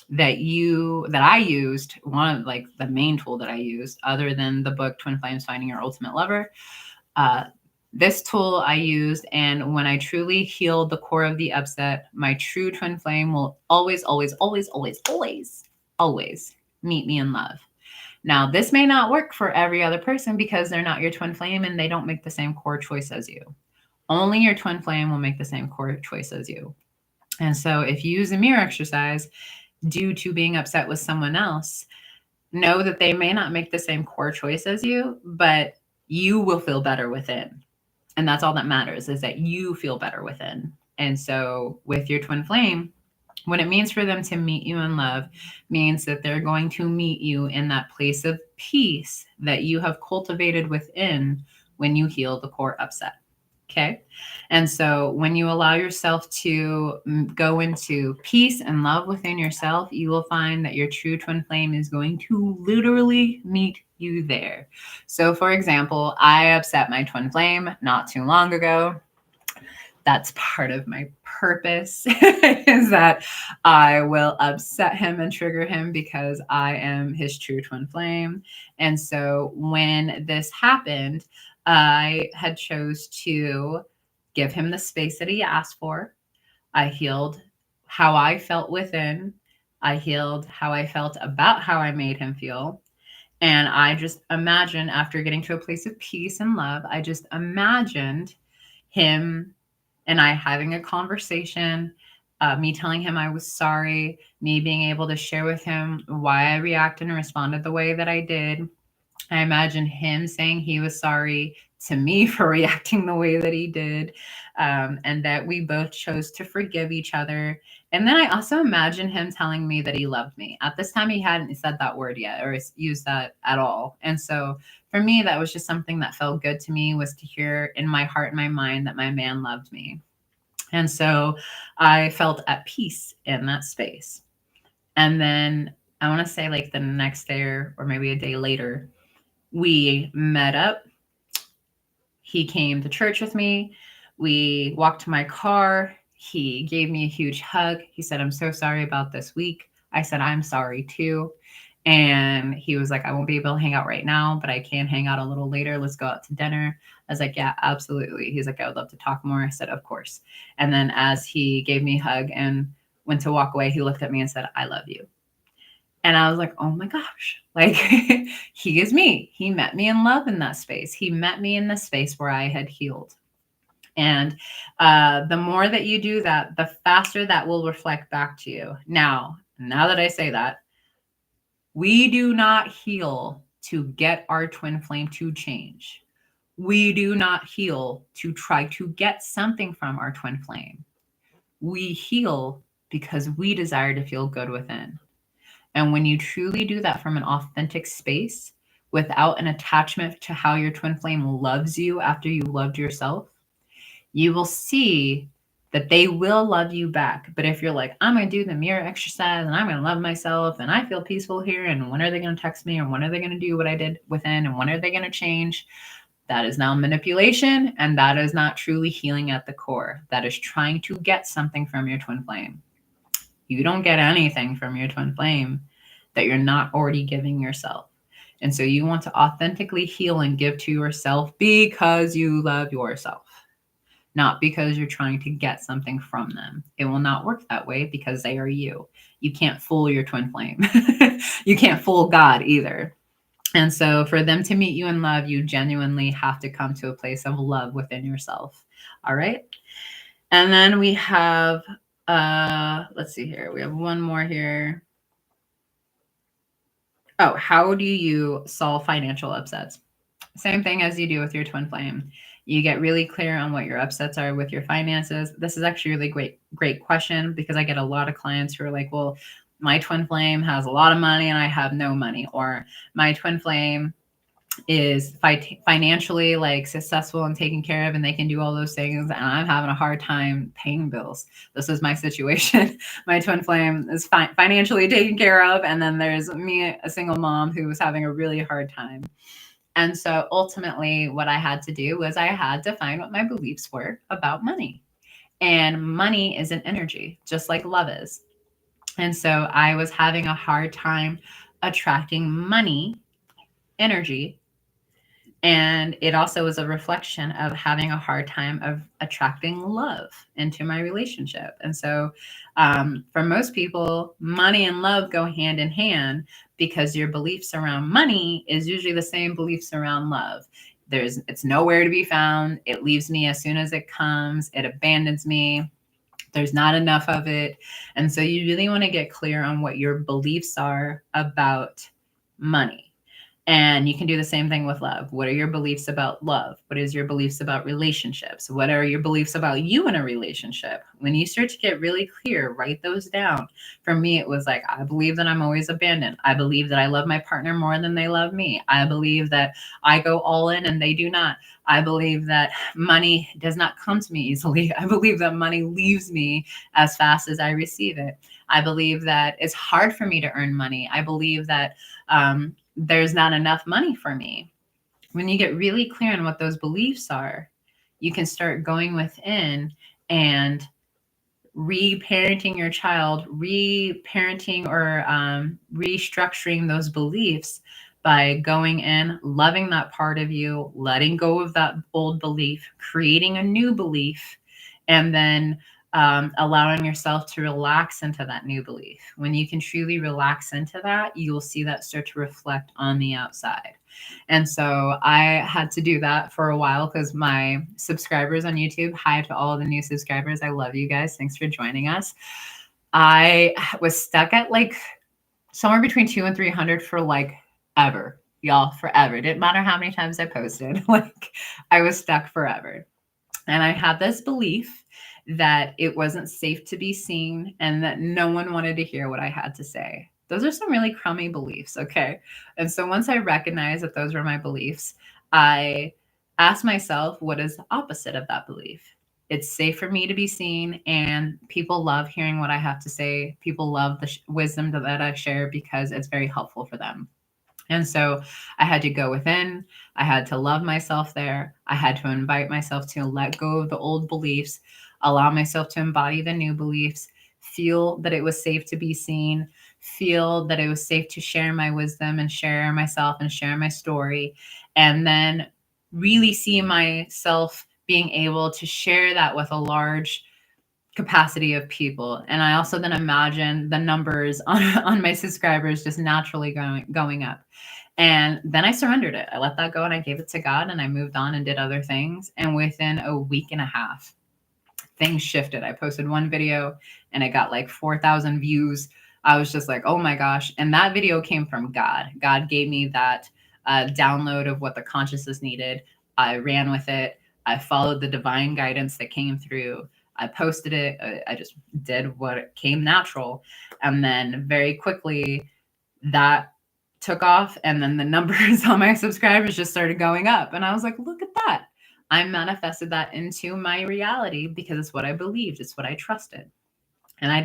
that I used, one of, like, the main tool that I used, other than the book Twin Flames Finding Your Ultimate Lover. This tool I used, and when I truly healed the core of the upset, my true twin flame will always, always, always, always, always, always meet me in love. Now, this may not work for every other person because they're not your twin flame and they don't make the same core choice as you. Only your twin flame will make the same core choice as you. And so if you use a mirror exercise due to being upset with someone else, know that they may not make the same core choice as you, but you will feel better within. And that's all that matters, is that you feel better within. And so with your twin flame, what it means for them to meet you in love means that they're going to meet you in that place of peace that you have cultivated within when you heal the core upset. Okay. And so when you allow yourself to go into peace and love within yourself, you will find that your true twin flame is going to literally meet you there. So, for example, I upset my twin flame not too long ago. That's part of my purpose is that I will upset him and trigger him because I am his true twin flame. And so when this happened, I had chose to give him the space that he asked for. I healed how I felt within. I healed how I felt about how I made him feel. And I just imagined, after getting to a place of peace and love, I just imagined him and I having a conversation, me telling him I was sorry, me being able to share with him why I reacted and responded the way that I did. I imagine him saying he was sorry to me for reacting the way that he did, and that we both chose to forgive each other. And then I also imagine him telling me that he loved me. At this time, he hadn't said that word yet or used that at all. And so for me, that was just something that felt good to me, was to hear in my heart and my mind that my man loved me. And so I felt at peace in that space. And then I want to say, like, the next day or maybe a day later, we met up. He came to church with me. We walked to my car. He gave me a huge hug. He said, "I'm so sorry about this week." I said, "I'm sorry too." And he was like, "I won't be able to hang out right now, but I can hang out a little later. Let's go out to dinner." I was like, "Yeah, absolutely." He's like, "I would love to talk more." I said, "Of course." And then as he gave me a hug and went to walk away, he looked at me and said, "I love you." And I was like, oh my gosh, like he is me. He met me in love in that space. He met me in the space where I had healed. And the more that you do that, the faster that will reflect back to you. Now that I say that, we do not heal to get our twin flame to change. We do not heal to try to get something from our twin flame. We heal because we desire to feel good within. And when you truly do that from an authentic space without an attachment to how your twin flame loves you after you loved yourself, you will see that they will love you back. But if you're like, I'm going to do the mirror exercise and I'm going to love myself and I feel peaceful here, and when are they going to text me, or when are they going to do what I did within, and when are they going to change? That is now manipulation, and that is not truly healing at the core. That is trying to get something from your twin flame. You don't get anything from your twin flame that you're not already giving yourself. And so you want to authentically heal and give to yourself because you love yourself, not because you're trying to get something from them. It will not work that way because they are you. You can't fool your twin flame. You can't fool God either. And so for them to meet you in love, you genuinely have to come to a place of love within yourself. All right. And then we have, let's see here. We have one more here. Oh, how do you solve financial upsets? Same thing as you do with your twin flame. You get really clear on what your upsets are with your finances. This is actually a really great question, because I get a lot of clients who are like, well, my twin flame has a lot of money and I have no money, or my twin flame is financially like successful and taken care of and they can do all those things, and I'm having a hard time paying bills. This is my situation. My twin flame is financially taken care of, and then there's me, a single mom, who was having a really hard time. And so ultimately what I had to do was I had to find what my beliefs were about money. And money is an energy, just like love is. And so I was having a hard time attracting money energy. And it also was a reflection of having a hard time of attracting love into my relationship. And so for most people, money and love go hand in hand, because your beliefs around money is usually the same beliefs around love. It's nowhere to be found. It leaves me as soon as it comes. It abandons me. There's not enough of it. And so you really want to get clear on what your beliefs are about money. And you can do the same thing with love. What are your beliefs about love? What is your beliefs about relationships? What are your beliefs about you in a relationship? When you start to get really clear, write those down. For me, it was like, I believe that I'm always abandoned. I believe that I love my partner more than they love me. I believe that I go all in and they do not. I believe that money does not come to me easily. I believe that money leaves me as fast as I receive it. I believe that it's hard for me to earn money. I believe that there's not enough money for me. When you get really clear on what those beliefs are, you can start going within and reparenting your child, reparenting or restructuring those beliefs by going in, loving that part of you, letting go of that old belief, creating a new belief, and then allowing yourself to relax into that new belief. When you can truly relax into that, you will see that start to reflect on the outside. And so I had to do that for a while because my subscribers on YouTube, hi to all the new subscribers. I love you guys. Thanks for joining us. I was stuck at like somewhere between 200 and 300 for like ever, y'all, forever. It didn't matter how many times I posted, like I was stuck forever. And I had this belief that it wasn't safe to be seen and that no one wanted to hear what I had to say. Those are some really crummy beliefs, okay? And so once I recognized that those were my beliefs, I asked myself, what is the opposite of that belief? It's safe for me to be seen, and people love hearing what I have to say. People love the wisdom that I share because it's very helpful for them. And so I had to go within. I had to love myself there. I had to invite myself to let go of the old beliefs, allow myself to embody the new beliefs, feel that it was safe to be seen, feel that it was safe to share my wisdom and share myself and share my story, and then really see myself being able to share that with a large capacity of people. And I also then imagine the numbers on my subscribers just naturally going up. And then I surrendered it. I let that go and I gave it to God and I moved on and did other things. And within a week and a half, things shifted. I posted one video and it got like 4,000 views. I was just like, oh my gosh. And that video came from God. God gave me that download of what the consciousness needed. I ran with it. I followed the divine guidance that came through. I posted it. I just did what came natural. And then very quickly that took off. And then the numbers on my subscribers just started going up. And I was like, look at that. I manifested that into my reality because it's what I believed. It's what I trusted. And I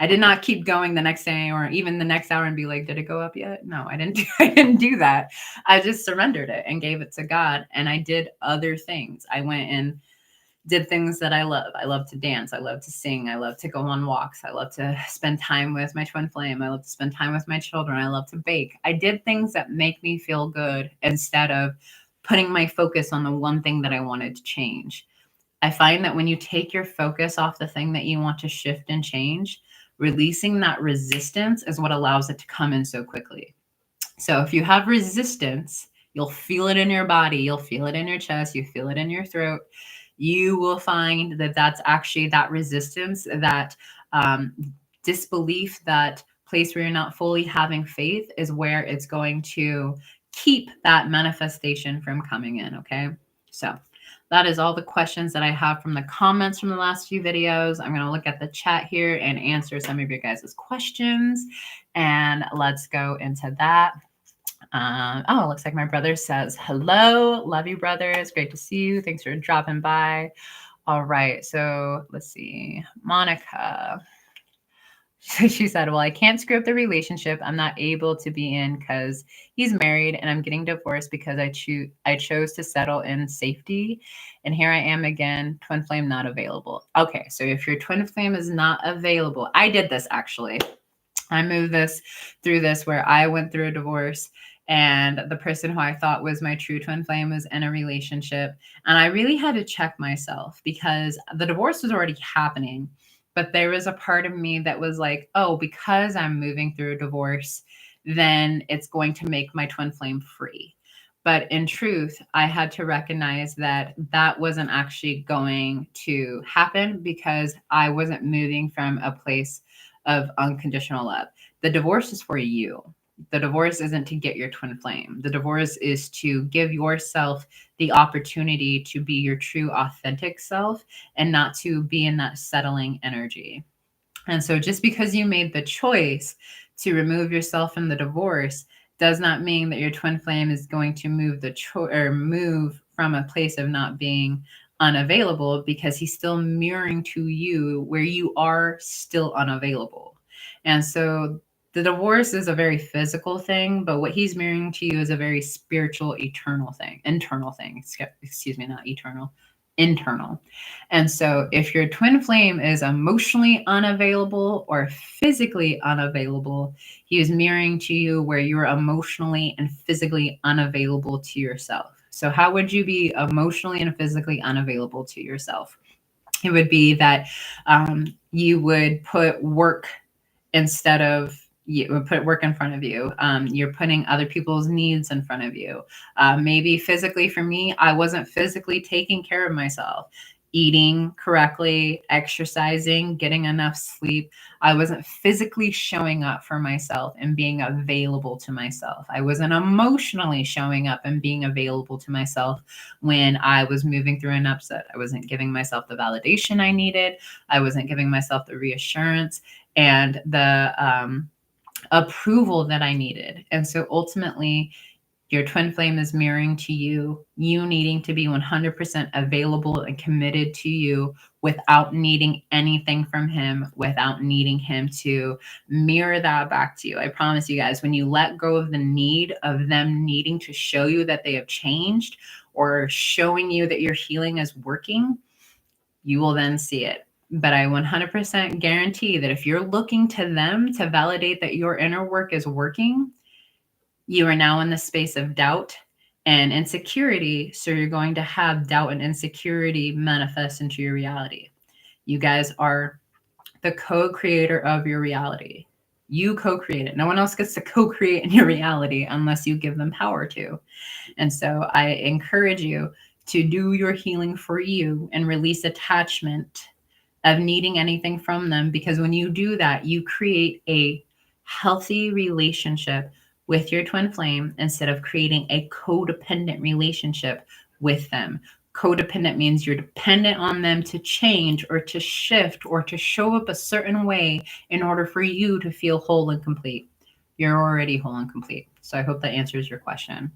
did not keep going the next day or even the next hour and be like, did it go up yet? No, I didn't do that. I just surrendered it and gave it to God. And I did other things. I went and did things that I love. I love to dance. I love to sing. I love to go on walks. I love to spend time with my twin flame. I love to spend time with my children. I love to bake. I did things that make me feel good instead of putting my focus on the one thing that I wanted to change. I find that when you take your focus off the thing that you want to shift and change, releasing that resistance is what allows it to come in so quickly. So if you have resistance, you'll feel it in your body. You'll feel it in your chest. You feel it in your throat. You will find that that's actually that resistance, that disbelief, that place where you're not fully having faith is where it's going to keep that manifestation from coming in. Okay. So that is all the questions that I have from the comments from the last few videos. I'm going to look at the chat here and answer some of your guys' questions. And let's go into that. Oh, it looks like my brother says hello. Love you, brothers. Great to see you. Thanks for dropping by. All right. So let's see. Monica. She said, well, I can't screw up the relationship I'm not able to be in because he's married and I'm getting divorced because I chose to settle in safety. And here I am again, twin flame not available. Okay. So if your twin flame is not available, I did this actually. I moved through this where I went through a divorce and the person who I thought was my true twin flame was in a relationship. And I really had to check myself because the divorce was already happening. But there was a part of me that was like, oh, because I'm moving through a divorce, then it's going to make my twin flame free. But in truth, I had to recognize that that wasn't actually going to happen because I wasn't moving from a place of unconditional love. The divorce is for you. The divorce isn't to get your twin flame. The divorce is to give yourself the opportunity to be your true, authentic self and not to be in that settling energy. And so just because you made the choice to remove yourself from the divorce does not mean that your twin flame is going to move from a place of not being unavailable, because he's still mirroring to you where you are still unavailable. And so the divorce is a very physical thing, but what he's mirroring to you is a very spiritual, eternal thing, internal thing. Excuse me, not eternal, internal. And so if your twin flame is emotionally unavailable or physically unavailable, he is mirroring to you where you're emotionally and physically unavailable to yourself. So how would you be emotionally and physically unavailable to yourself? It would be that you would put work instead of, you would put work in front of you. You're putting other people's needs in front of you. Maybe physically, for me, I wasn't physically taking care of myself, eating correctly, exercising, getting enough sleep. I wasn't physically showing up for myself and being available to myself. I wasn't emotionally showing up and being available to myself when I was moving through an upset. I wasn't giving myself the validation I needed. I wasn't giving myself the reassurance and the approval that I needed. And so ultimately, your twin flame is mirroring to you, you needing to be 100% available and committed to you without needing anything from him, without needing him to mirror that back to you. I promise you guys, when you let go of the need of them needing to show you that they have changed or showing you that your healing is working, you will then see it. But I 100% guarantee that if you're looking to them to validate that your inner work is working, you are now in the space of doubt and insecurity. So you're going to have doubt and insecurity manifest into your reality. You guys are the co-creator of your reality. You co-create it. No one else gets to co-create in your reality unless you give them power to. And so I encourage you to do your healing for you and release attachment of needing anything from them, because when you do that, you create a healthy relationship with your twin flame instead of creating a codependent relationship with them. Codependent means you're dependent on them to change or to shift or to show up a certain way in order for you to feel whole and complete. You're already whole and complete. So I hope that answers your question.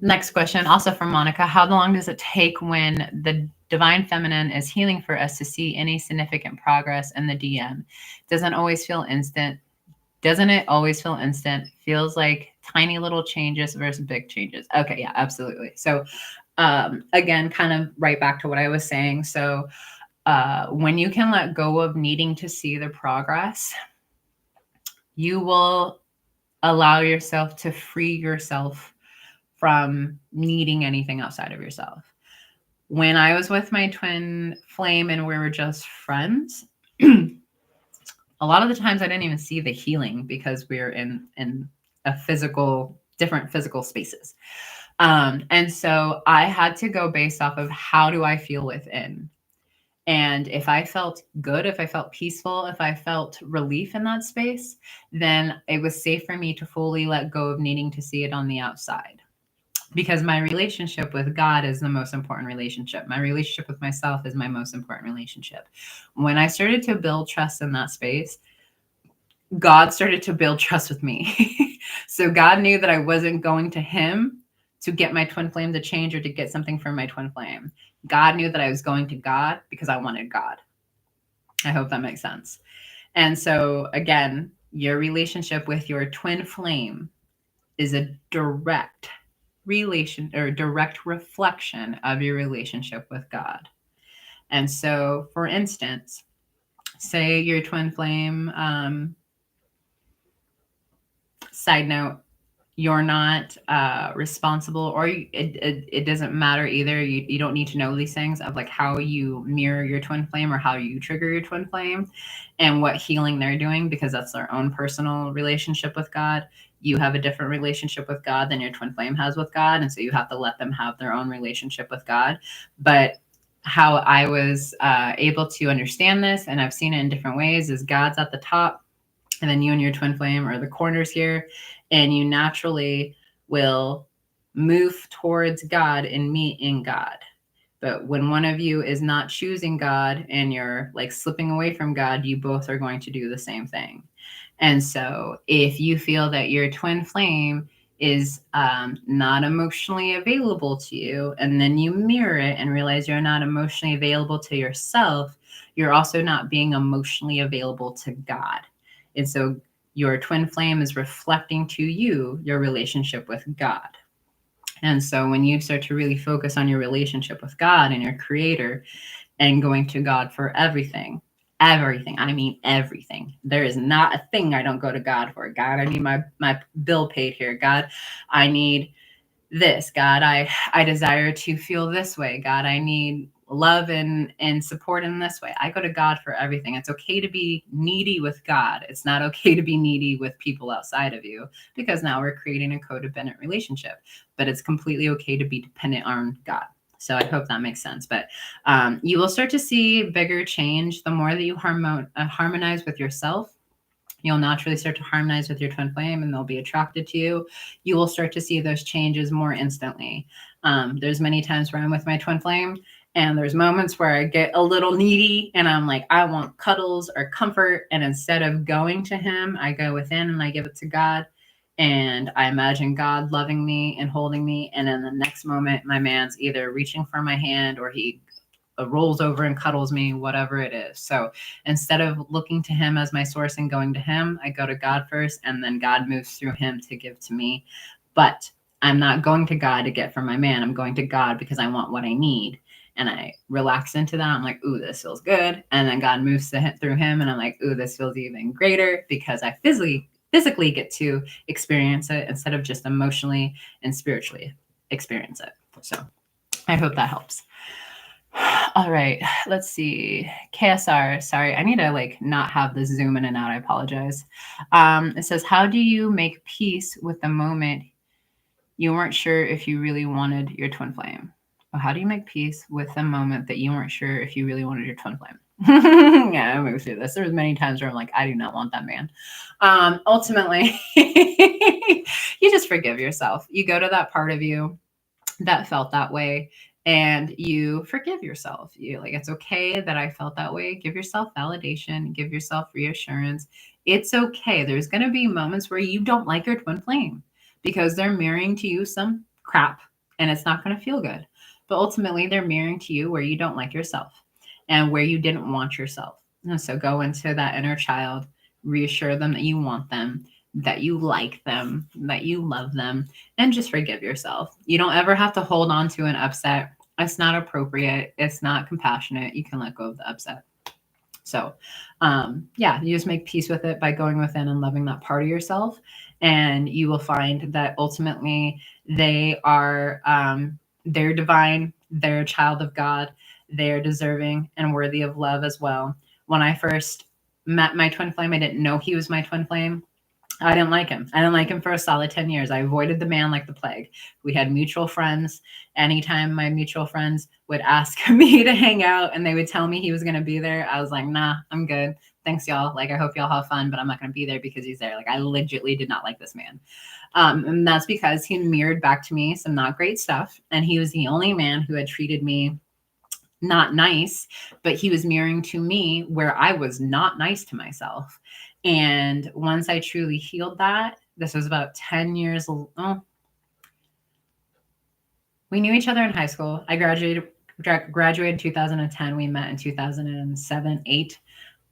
Next question, also from Monica. How long does it take when the divine feminine is healing for us to see any significant progress in the DM? Doesn't always feel instant. Doesn't it always feel instant? Feels like tiny little changes versus big changes. Okay, yeah, absolutely. So again, kind of right back to what I was saying. So when you can let go of needing to see the progress, you will allow yourself to free yourself from needing anything outside of yourself. When I was with my twin flame and we were just friends, a lot of the times I didn't even see the healing because we were in a different physical spaces. And so I had to go based off of how do I feel within. And if I felt good, if I felt peaceful, if I felt relief in that space, then it was safe for me to fully let go of needing to see it on the outside. Because my relationship with God is the most important relationship. My relationship with myself is my most important relationship. When I started to build trust in that space, God started to build trust with me. So God knew that I wasn't going to him to get my twin flame to change or to get something from my twin flame. God knew that I was going to God because I wanted God. I hope that makes sense. And so again, your relationship with your twin flame is a direct direct reflection of your relationship with God. And so, for instance, say your twin flame, side note, you're not responsible, or it doesn't matter either. You don't need to know these things of like how you mirror your twin flame or how you trigger your twin flame and what healing they're doing, because that's their own personal relationship with God. You have a different relationship with God than your twin flame has with God. And so you have to let them have their own relationship with God. But how I was able to understand this, and I've seen it in different ways, is God's at the top, and then you and your twin flame are the corners here, and you naturally will move towards God and meet in God. But when one of you is not choosing God and you're like slipping away from God, you both are going to do the same thing. And so if you feel that your twin flame is not emotionally available to you, and then you mirror it and realize you're not emotionally available to yourself, you're also not being emotionally available to God. And so your twin flame is reflecting to you your relationship with God. And so when you start to really focus on your relationship with God and your creator and going to God for everything, I mean everything. There is not a thing I don't go to God for. God, I need my bill paid here. God, I need this. God, I desire to feel this way. God, I need love and support in this way. I go to God for everything. It's okay to be needy with God. It's not okay to be needy with people outside of you, because now we're creating a codependent relationship. But it's completely okay to be dependent on God. So I hope that makes sense. But you will start to see bigger change the more that you harmonize with yourself. You'll naturally start to harmonize with your twin flame, and they'll be attracted to you. You will start to see those changes more instantly. There's many times where I'm with my twin flame, and there's moments where I get a little needy and I'm like, I want cuddles or comfort. And instead of going to him, I go within and I give it to God. And I imagine God loving me and holding me. And in the next moment, my man's either reaching for my hand or he rolls over and cuddles me, whatever it is. So instead of looking to him as my source and going to him, I go to God first, and then God moves through him to give to me. But I'm not going to God to get from my man. I'm going to God because I want what I need. And I relax into that. I'm like, ooh, this feels good. And then God moves through him, and I'm like, ooh, this feels even greater, because I physically get to experience it instead of just emotionally and spiritually experience it. So I hope that helps. All right, let's see. KSR, sorry, I need to like not have this zoom in and out. I apologize. It says, how do you make peace with the moment you weren't sure if you really wanted your twin flame? Well, how do you make peace with the moment that you weren't sure if you really wanted your twin flame? Yeah, I'm going through this. There's many times where I'm like, I do not want that man. Ultimately, you just forgive yourself. You go to that part of you that felt that way, and you forgive yourself. You like, it's okay that I felt that way. Give yourself validation, give yourself reassurance. It's okay. There's going to be moments where you don't like your twin flame because they're mirroring to you some crap, and it's not going to feel good. But ultimately, they're mirroring to you where you don't like yourself and where you didn't want yourself. And so go into that inner child, reassure them that you want them, that you like them, that you love them, and just forgive yourself. You don't ever have to hold on to an upset. It's not appropriate. It's not compassionate. You can let go of the upset. So, yeah, you just make peace with it by going within and loving that part of yourself. And you will find that ultimately they are, they're divine, they're a child of God, they're deserving and worthy of love as well. When I first met my twin flame, I didn't know he was my twin flame. I didn't like him. I didn't like him for a solid 10 years. I avoided the man like the plague. We had mutual friends. Anytime my mutual friends would ask me to hang out and they would tell me he was going to be there, I was like, nah, I'm good. Thanks, y'all. Like, I hope y'all have fun, but I'm not going to be there because he's there. Like, I legitimately did not like this man. And that's because he mirrored back to me some not great stuff. And he was the only man who had treated me not nice, but he was mirroring to me where I was not nice to myself. And once I truly healed that, this was about 10 years. Oh, we knew each other in high school. I graduated in 2010. We met in 2007, 8.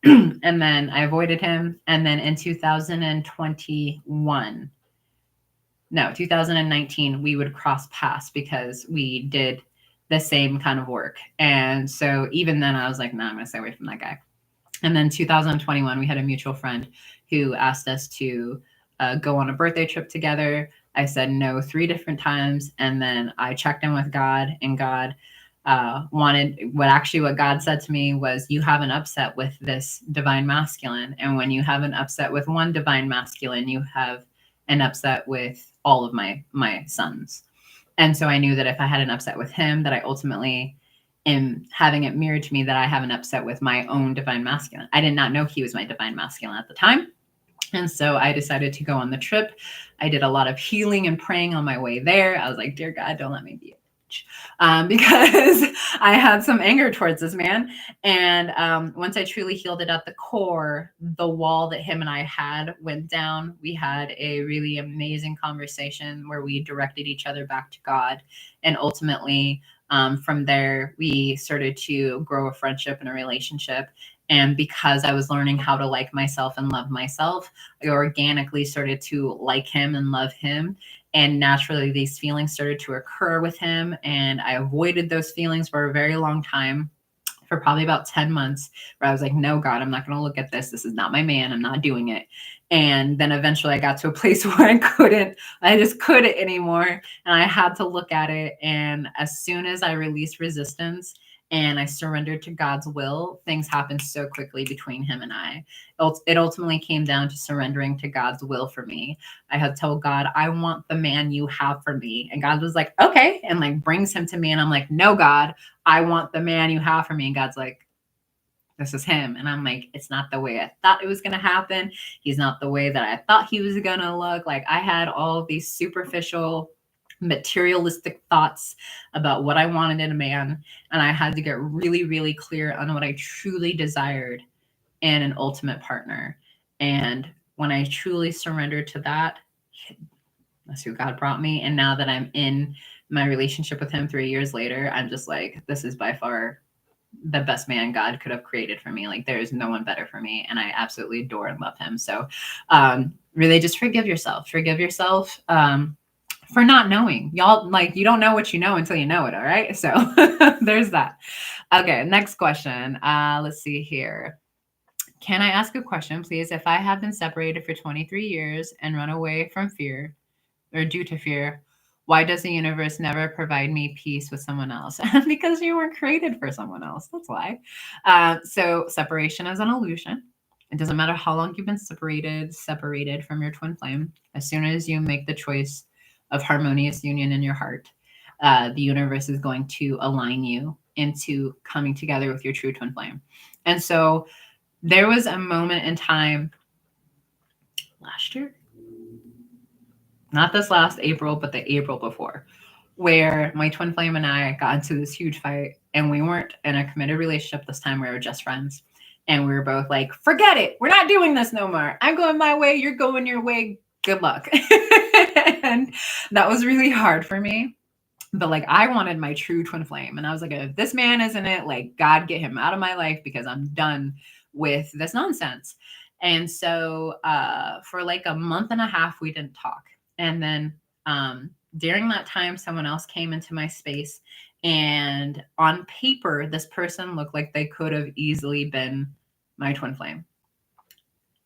And then I avoided him. And then in 2019, we would cross paths because we did the same kind of work. And so even then I was like, nah, I'm going to stay away from that guy. And then 2021, we had a mutual friend who asked us to go on a birthday trip together. I said no 3 different times, and then I checked in with God, and God wanted what God said to me was, you have an upset with this divine masculine, and when you have an upset with one divine masculine, you have an upset with all of my sons. And so I knew that if I had an upset with him, that I ultimately am having it mirrored to me that I have an upset with my own divine masculine. I did not know he was my divine masculine at the time. And so I decided to go on the trip. I did a lot of healing and praying on my way there. I was like, dear God, don't let me be a bitch. Because I had some anger towards this man. And once I truly healed it at the core, the wall that him and I had went down. We had a really amazing conversation where we directed each other back to God. And ultimately, from there, we started to grow a friendship and a relationship. And because I was learning how to like myself and love myself, I organically started to like him and love him. And naturally, these feelings started to occur with him. And I avoided those feelings for a very long time, for probably about 10 months, where I was like, no, God, I'm not going to look at this. This is not my man. I'm not doing it. And then eventually I got to a place where I just couldn't anymore. And I had to look at it. And as soon as I released resistance and I surrendered to God's will, things happened so quickly between him and I. It ultimately came down to surrendering to God's will for me. I had told God, I want the man you have for me. And God was like, okay. And like brings him to me. And I'm like, no, God, I want the man you have for me. And God's like, this is him. And I'm like, it's not the way I thought it was going to happen. He's not the way that I thought he was going to look. Like, I had all of these superficial, materialistic thoughts about what I wanted in a man. And I had to get really, really clear on what I truly desired in an ultimate partner. And when I truly surrendered to that, that's who God brought me. And now that I'm in my relationship with him 3 years later, I'm just like, this is by far the best man God could have created for me. Like, there is no one better for me. And I absolutely adore and love him. So really just forgive yourself. Forgive yourself for not knowing. Y'all, like, you don't know what you know until you know it. All right. So there's that. Okay. Next question. Let's see here. Can I ask a question, please? If I have been separated for 23 years and run away from fear, or due to fear, why does the universe never provide me peace with someone else? Because you were created for someone else. That's why. So separation is an illusion. It doesn't matter how long you've been separated from your twin flame. As soon as you make the choice of harmonious union in your heart, the universe is going to align you into coming together with your true twin flame. And so there was a moment in time last year, not this last April, but the April before, where my twin flame and I got into this huge fight, and we weren't in a committed relationship this time. We were just friends. And we were both like, forget it. We're not doing this no more. I'm going my way. You're going your way. Good luck. And that was really hard for me. But like, I wanted my true twin flame. And I was like, if this man isn't it, like, God, get him out of my life, because I'm done with this nonsense. And so for like a month and a half, we didn't talk. And then during that time, someone else came into my space. And on paper, this person looked like they could have easily been my twin flame.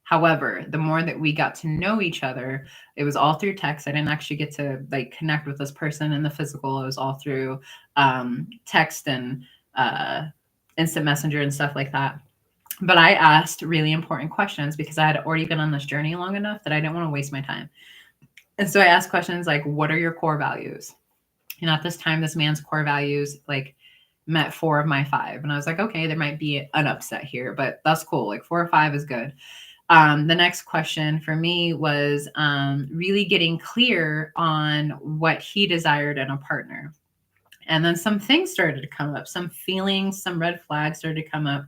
However, the more that we got to know each other, it was all through text. I didn't actually get to like connect with this person in the physical. It was all through text and instant messenger and stuff like that. But I asked really important questions because I had already been on this journey long enough that I didn't want to waste my time. And so I asked questions like, what are your core values? And at this time, this man's core values like met 4 of my 5. And I was like, okay, there might be an upset here, but that's cool. Like 4 or 5 is good. The next question for me was really getting clear on what he desired in a partner. And then some things started to come up, some feelings, some red flags started to come up.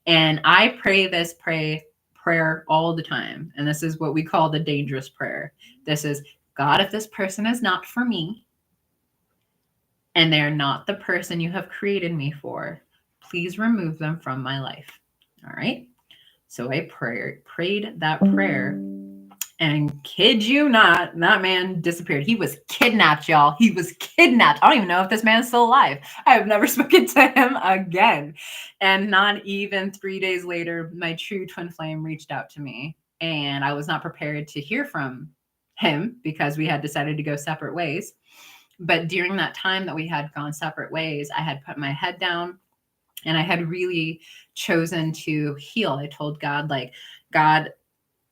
And I pray this prayer all the time. And this is what we call the dangerous prayer. This is, God, if this person is not for me, and they're not the person you have created me for, please remove them from my life. All right. So I prayed that prayer, and kid you not, that man disappeared. He was kidnapped, y'all. He was kidnapped. I don't even know if this man's still alive. I have never spoken to him again. And not even 3 days later, my true twin flame reached out to me, and I was not prepared to hear from him because we had decided to go separate ways. But during that time that we had gone separate ways, I had put my head down and I had really chosen to heal. I told God, like, God,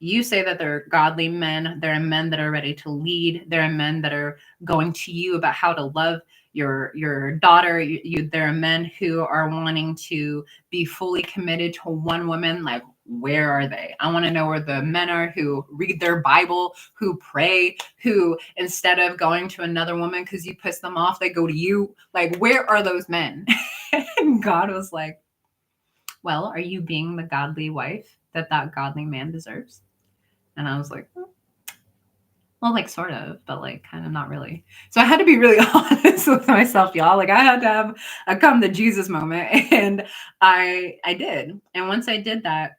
you say that there are godly men. There are men that are ready to lead. There are men that are going to you about how to love your daughter. There are men who are wanting to be fully committed to one woman. Like, where are they? I want to know where the men are who read their Bible, who pray, who instead of going to another woman because you piss them off, they go to you. Like, where are those men? And God was like, well, are you being the godly wife that godly man deserves? And I was like, well, like sort of, but like kind of not really. So I had to be really honest with myself, y'all. Like I had to have a come to Jesus moment, and I did. And once I did that,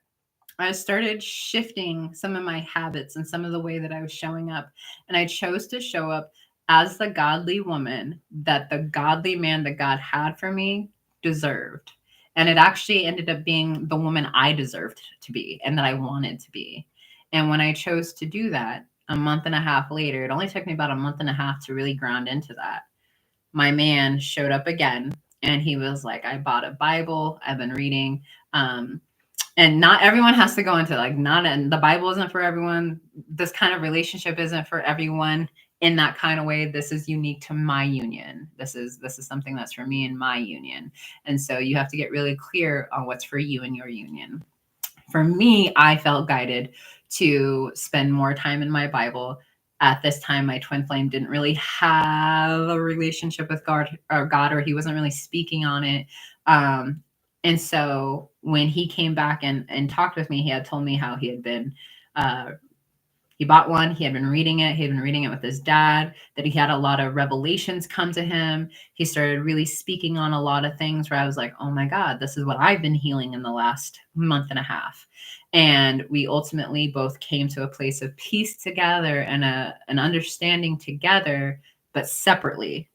I started shifting some of my habits and some of the way that I was showing up. And I chose to show up as the godly woman that the godly man that God had for me deserved. And it actually ended up being the woman I deserved to be and that I wanted to be. And when I chose to do that, a month and a half later, it only took me about a month and a half to really ground into that. My man showed up again and he was like, I bought a Bible, I've been reading. And not everyone has to go into like, and the Bible isn't for everyone. This kind of relationship isn't for everyone in that kind of way. This is unique to my union. This is something that's for me and my union. And so you have to get really clear on what's for you and your union. For me, I felt guided to spend more time in my Bible. At this time, my twin flame didn't really have a relationship with God, or he wasn't really speaking on it. And so when he came back and talked with me, he had told me how he had been, he bought one, he had been reading it. He had been reading it with his dad, that he had a lot of revelations come to him. He started really speaking on a lot of things where I was like, oh my God, this is what I've been healing in the last month and a half. And we ultimately both came to a place of peace together and an understanding together, but separately.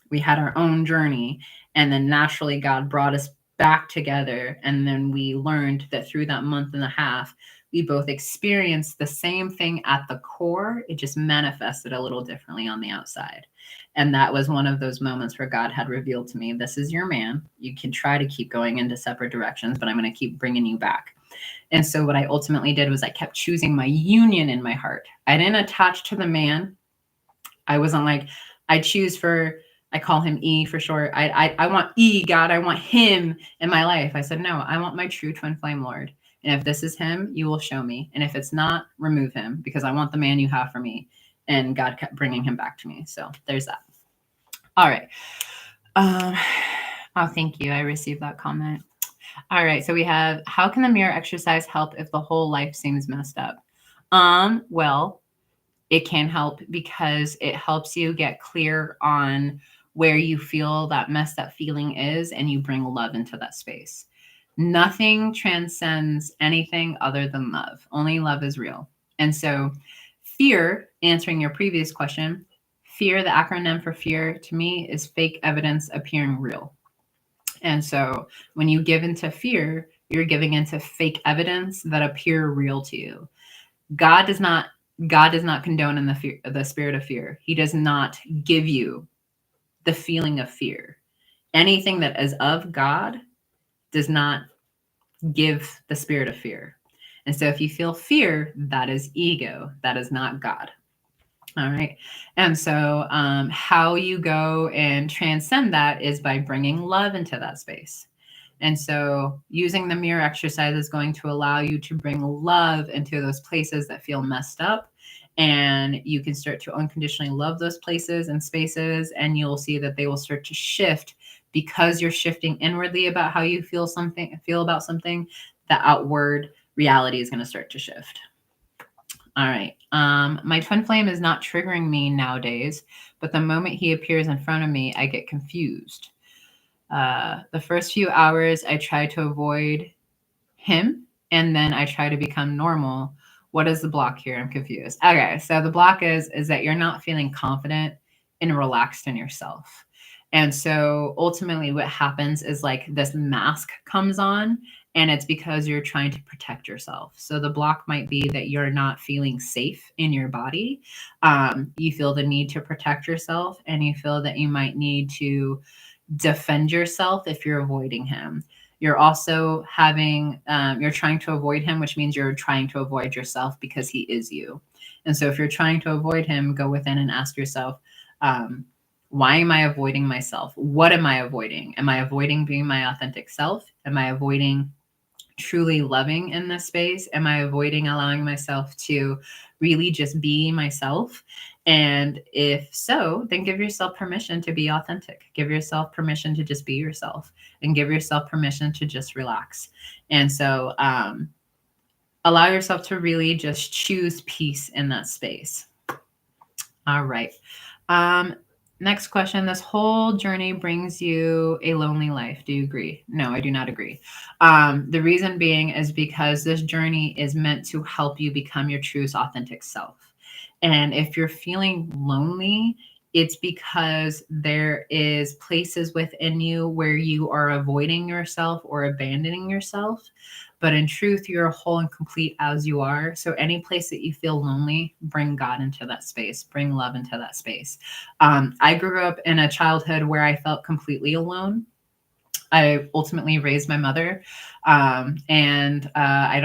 We had our own journey. And then naturally, God brought us back together. And then we learned that through that month and a half, we both experienced the same thing at the core. It just manifested a little differently on the outside. And that was one of those moments where God had revealed to me, this is your man. You can try to keep going into separate directions, but I'm going to keep bringing you back. And so what I ultimately did was I kept choosing my union in my heart. I didn't attach to the man. I wasn't like, I call him E for short. I want E, God. I want him in my life. I said, no, I want my true twin flame Lord. And if this is him, you will show me. And if it's not, remove him, because I want the man you have for me. And God kept bringing him back to me. So there's that. All right. Oh, thank you. I received that comment. All right. So we have, how can the mirror exercise help if the whole life seems messed up? Well, it can help because it helps you get clear on where you feel that messed up feeling is, and you bring love into that space. Nothing transcends anything other than love. Only love is real. And so fear, answering your previous question, fear, the acronym for fear to me is fake evidence appearing real. And so when you give into fear, you're giving into fake evidence that appear real to you. God does not condone in the spirit of fear. He does not give you the feeling of fear. Anything that is of God does not give the spirit of fear. And so if you feel fear, that is ego. That is not God. All right. And so how you go and transcend that is by bringing love into that space. And so using the mirror exercise is going to allow you to bring love into those places that feel messed up. And you can start to unconditionally love those places and spaces. And you'll see that they will start to shift because you're shifting inwardly about how you feel about something. The outward reality is going to start to shift. All right. My twin flame is not triggering me nowadays, but the moment he appears in front of me, I get confused. The first few hours, I try to avoid him, and then I try to become normal. What is the block here? I'm confused. Okay, so the block is that you're not feeling confident and relaxed in yourself. And so ultimately what happens is like this mask comes on, and it's because you're trying to protect yourself. So the block might be that you're not feeling safe in your body. You feel the need to protect yourself, and you feel that you might need to defend yourself if you're avoiding him. You're also having, you're trying to avoid him, which means you're trying to avoid yourself because he is you. And so if you're trying to avoid him, go within and ask yourself, why am I avoiding myself? What am I avoiding? Am I avoiding being my authentic self? Am I avoiding truly loving in this space? Am I avoiding allowing myself to really just be myself? And if so, then give yourself permission to be authentic. Give yourself permission to just be yourself, and give yourself permission to just relax. And so allow yourself to really just choose peace in that space. All right. Next question. This whole journey brings you a lonely life. Do you agree? No, I do not agree. The reason being is because this journey is meant to help you become your truest, authentic self. And if you're feeling lonely, it's because there is places within you where you are avoiding yourself or abandoning yourself. But in truth, you're whole and complete as you are. So any place that you feel lonely, bring God into that space, bring love into that space. I grew up in a childhood where I felt completely alone. I ultimately raised my mother, and I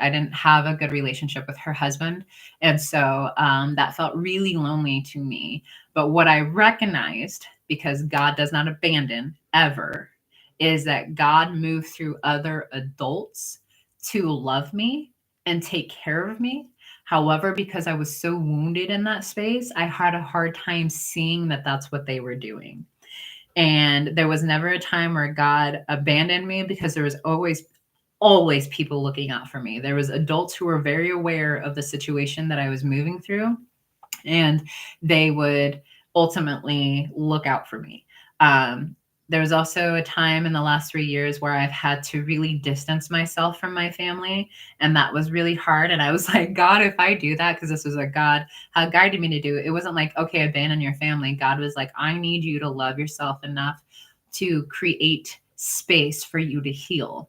didn't have a good relationship with her husband. And so that felt really lonely to me. But what I recognized, because God does not abandon ever, is that God moved through other adults to love me and take care of me. However, because I was so wounded in that space, I had a hard time seeing that that's what they were doing. And there was never a time where God abandoned me, because there was always people looking out for me. There was adults who were very aware of the situation that I was moving through, and they would ultimately look out for me. There was also a time in the last 3 years where I've had to really distance myself from my family, and that was really hard. And I was like, God, if I do that, because this was what God had guided me to do, it wasn't like, okay, abandon your family. God was like, I need you to love yourself enough to create space for you to heal,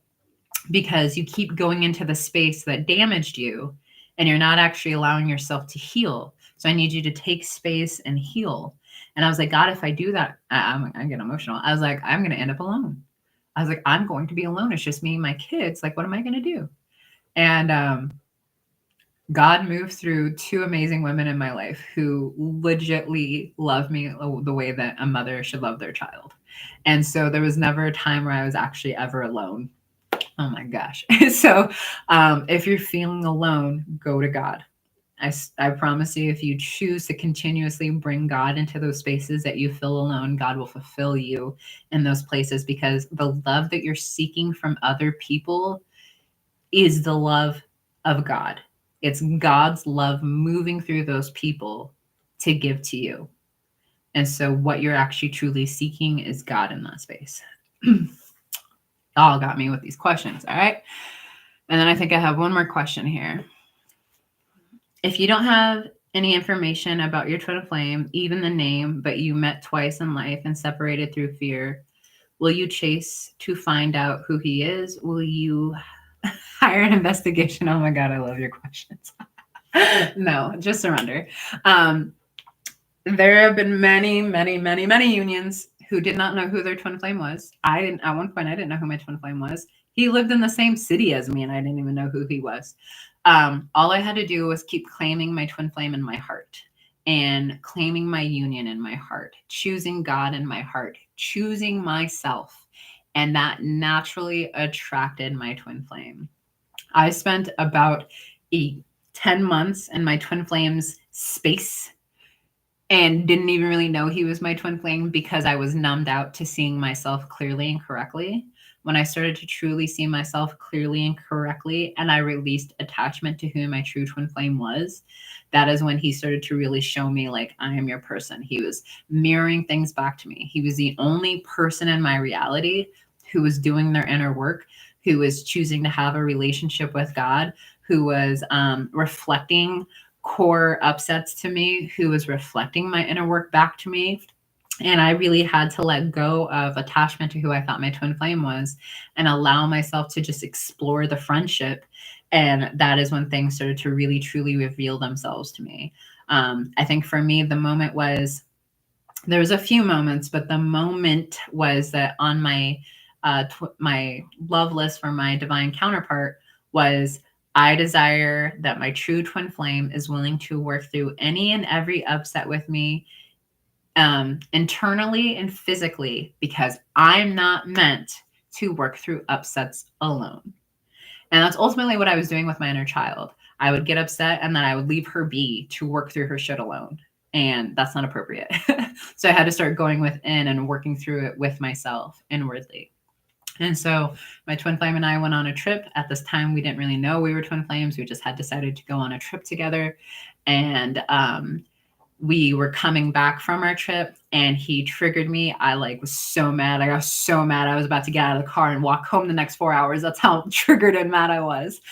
because you keep going into the space that damaged you, and you're not actually allowing yourself to heal. So I need you to take space and heal. And I was like, God, if I do that, I get emotional. I was like, I'm going to end up alone. I was like, I'm going to be alone. It's just me and my kids. Like, what am I going to do? And God moved through two amazing women in my life who legitly love me the way that a mother should love their child. And so there was never a time where I was actually ever alone. Oh my gosh. So if you're feeling alone, go to God. I promise you, if you choose to continuously bring God into those spaces that you feel alone, God will fulfill you in those places, because the love that you're seeking from other people is the love of God. It's God's love moving through those people to give to you. And so what you're actually truly seeking is God in that space. Y'all got me with these questions, all right? And then I think I have one more question here. If you don't have any information about your twin flame, even the name, but you met twice in life and separated through fear, will you chase to find out who he is? Will you hire an investigation? Oh my God, I love your questions. No, just surrender. There have been many, many, many, many unions who did not know who their twin flame was. At one point, I didn't know who my twin flame was. He lived in the same city as me, and I didn't even know who he was. All I had to do was keep claiming my twin flame in my heart, and claiming my union in my heart, choosing God in my heart, choosing myself. And that naturally attracted my twin flame. I spent about 10 months in my twin flame's space, and didn't even really know he was my twin flame, because I was numbed out to seeing myself clearly and correctly. When I started to truly see myself clearly and correctly, and I released attachment to who my true twin flame was, that is when he started to really show me, like, I am your person. He was mirroring things back to me. He was the only person in my reality who was doing their inner work, who was choosing to have a relationship with God, who was reflecting core upsets to me, who was reflecting my inner work back to me. And I really had to let go of attachment to who I thought my twin flame was and allow myself to just explore the friendship. And that is when things started to really, truly reveal themselves to me. I think for me, the moment was, there was a few moments, but the moment was that on my my love list for my divine counterpart was, I desire that my true twin flame is willing to work through any and every upset with me, internally and physically, because I'm not meant to work through upsets alone. And that's ultimately what I was doing with my inner child. I would get upset and then I would leave her be to work through her shit alone. And that's not appropriate. So I had to start going within and working through it with myself inwardly. And so my twin flame and I went on a trip. At this time, we didn't really know we were twin flames. We just had decided to go on a trip together. And we were coming back from our trip and he triggered me. I was so mad. I got so mad. I was about to get out of the car and walk home the next 4 hours. That's how triggered and mad I was.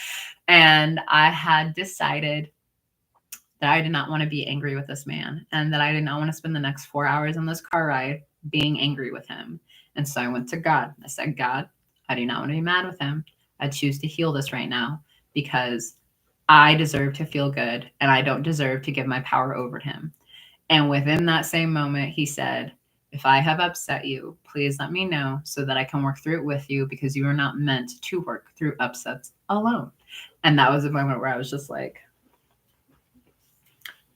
And I had decided that I did not want to be angry with this man and that I did not want to spend the next 4 hours on this car ride being angry with him. And so I went to God. I said, God, I do not want to be mad with him. I choose to heal this right now because I deserve to feel good and I don't deserve to give my power over to him. And within that same moment, he said, if I have upset you, please let me know so that I can work through it with you, because you are not meant to work through upsets alone. And that was a moment where I was just like,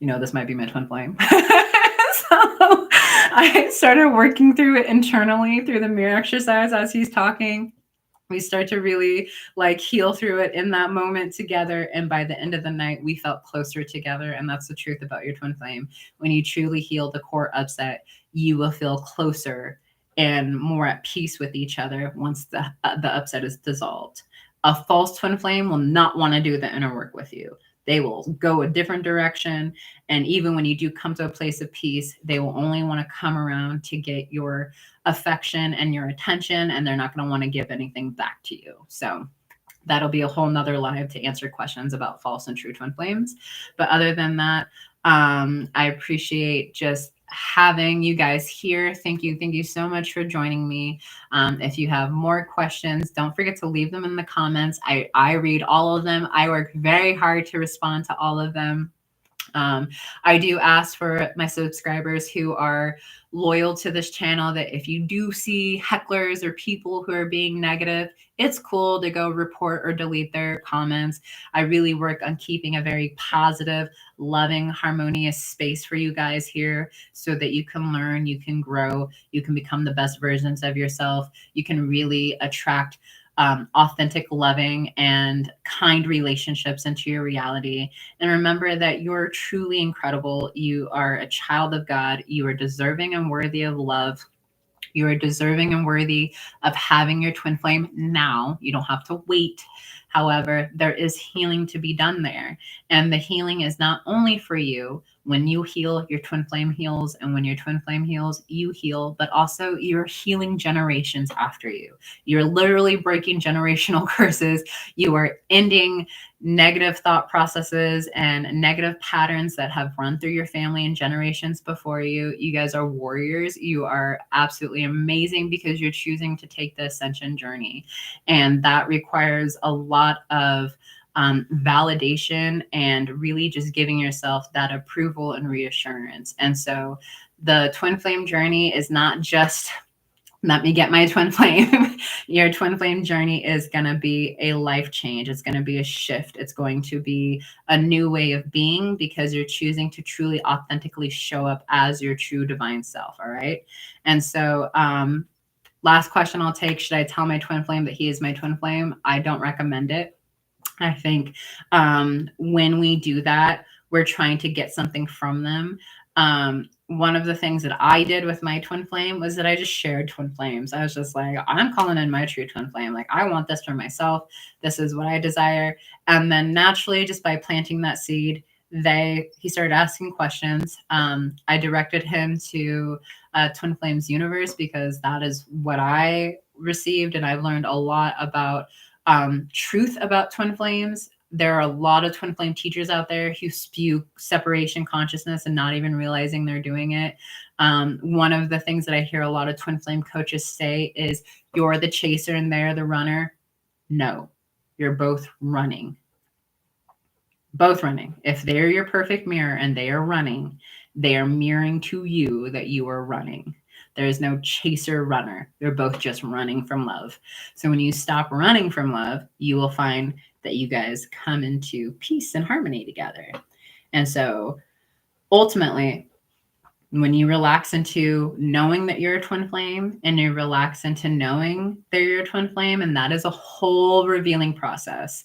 this might be my twin flame. So I started working through it internally through the mirror exercise as he's talking. We start to really heal through it in that moment together. And by the end of the night, we felt closer together. And that's the truth about your twin flame. When you truly heal the core upset, you will feel closer and more at peace with each other once the upset is dissolved. A false twin flame will not want to do the inner work with you. They will go a different direction. And even when you do come to a place of peace, they will only want to come around to get your affection and your attention, and they're not going to want to give anything back to you. So that'll be a whole nother live to answer questions about false and true twin flames. But other than that, I appreciate just having you guys here. Thank you so much for joining me. If you have more questions, don't forget to leave them in the comments. I read all of them. I work very hard to respond to all of them. I do ask for my subscribers who are loyal to this channel that if you do see hecklers or people who are being negative, it's cool to go report or delete their comments. I really work on keeping a very positive, loving, harmonious space for you guys here so that you can learn, you can grow, you can become the best versions of yourself. You can really attract authentic, loving, and kind relationships into your reality. And remember that you're truly incredible. You are a child of God. You are deserving and worthy of love. You are deserving and worthy of having your twin flame now. You don't have to wait. However, there is healing to be done there. And the healing is not only for you. When you heal, your twin flame heals. And when your twin flame heals, you heal. But also, you're healing generations after you. You're literally breaking generational curses. You are ending negative thought processes and negative patterns that have run through your family and generations before you. You guys are warriors. You are absolutely amazing because you're choosing to take the ascension journey. And that requires a lot of validation and really just giving yourself that approval and reassurance. And so the twin flame journey is not just let me get my twin flame. Your twin flame journey is going to be a life change. It's going to be a shift. It's going to be a new way of being because you're choosing to truly authentically show up as your true divine self. All right. And so, last question I'll take. Should I tell my twin flame that he is my twin flame? I don't recommend it. I think when we do that, we're trying to get something from them. One of the things that I did with my twin flame was that I just shared twin flames. I was just like, I'm calling in my true twin flame. I want this for myself. This is what I desire. And then naturally, just by planting that seed, he started asking questions. I directed him to Twin Flames Universe because that is what I received. And I've learned a lot about truth about twin flames. there are a lot of twin flame teachers out there who spew separation consciousness and not even realizing they're doing it. One of the things that I hear a lot of twin flame coaches say is, you're the chaser and they're the runner. No, you're both running. Both running. If they're your perfect mirror and they are running, they are mirroring to you that you are running. There is no chaser runner. They're both just running from love. So when you stop running from love, you will find that you guys come into peace and harmony together. And so ultimately, when you relax into knowing that you're a twin flame, and you relax into knowing that you're a twin flame, and that is a whole revealing process.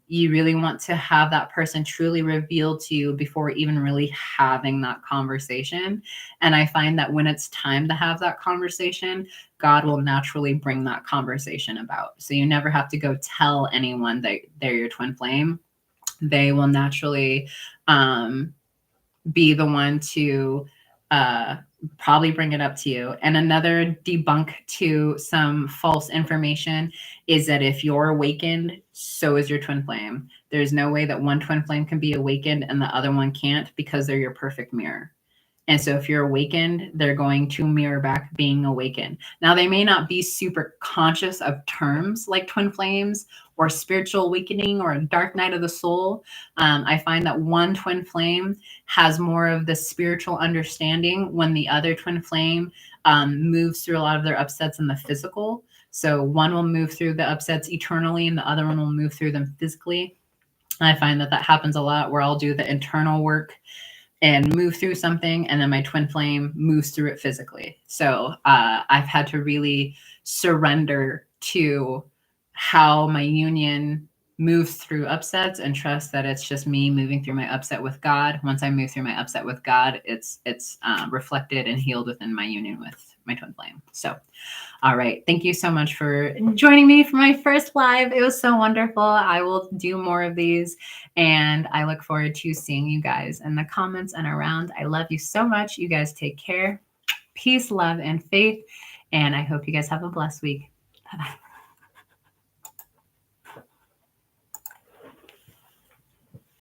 You really want to have that person truly revealed to you before even really having that conversation. And I find that when it's time to have that conversation, God will naturally bring that conversation about. So you never have to go tell anyone that they're your twin flame. They will naturally be the one to probably bring it up to you. And another debunk to some false information is that if you're awakened, so is your twin flame. There's no way that one twin flame can be awakened and the other one can't, because they're your perfect mirror. And so if you're awakened, they're going to mirror back being awakened. Now, they may not be super conscious of terms like twin flames or spiritual awakening or a dark night of the soul. I find that one twin flame has more of the spiritual understanding when the other twin flame moves through a lot of their upsets in the physical. So one will move through the upsets eternally and the other one will move through them physically. I find that happens a lot, where I'll do the internal work and move through something, and then my twin flame moves through it physically. So I've had to really surrender to how my union moves through upsets and trust that it's just me moving through my upset with God. Once I move through my upset with God, it's reflected and healed within my union with my twin flame. So all right. Thank you so much for joining me for my first live. It was so wonderful. I will do more of these, and I look forward to seeing you guys in the comments and around. I love you so much. You guys take care. Peace, love, and faith. And I hope you guys have a blessed week. Bye-bye.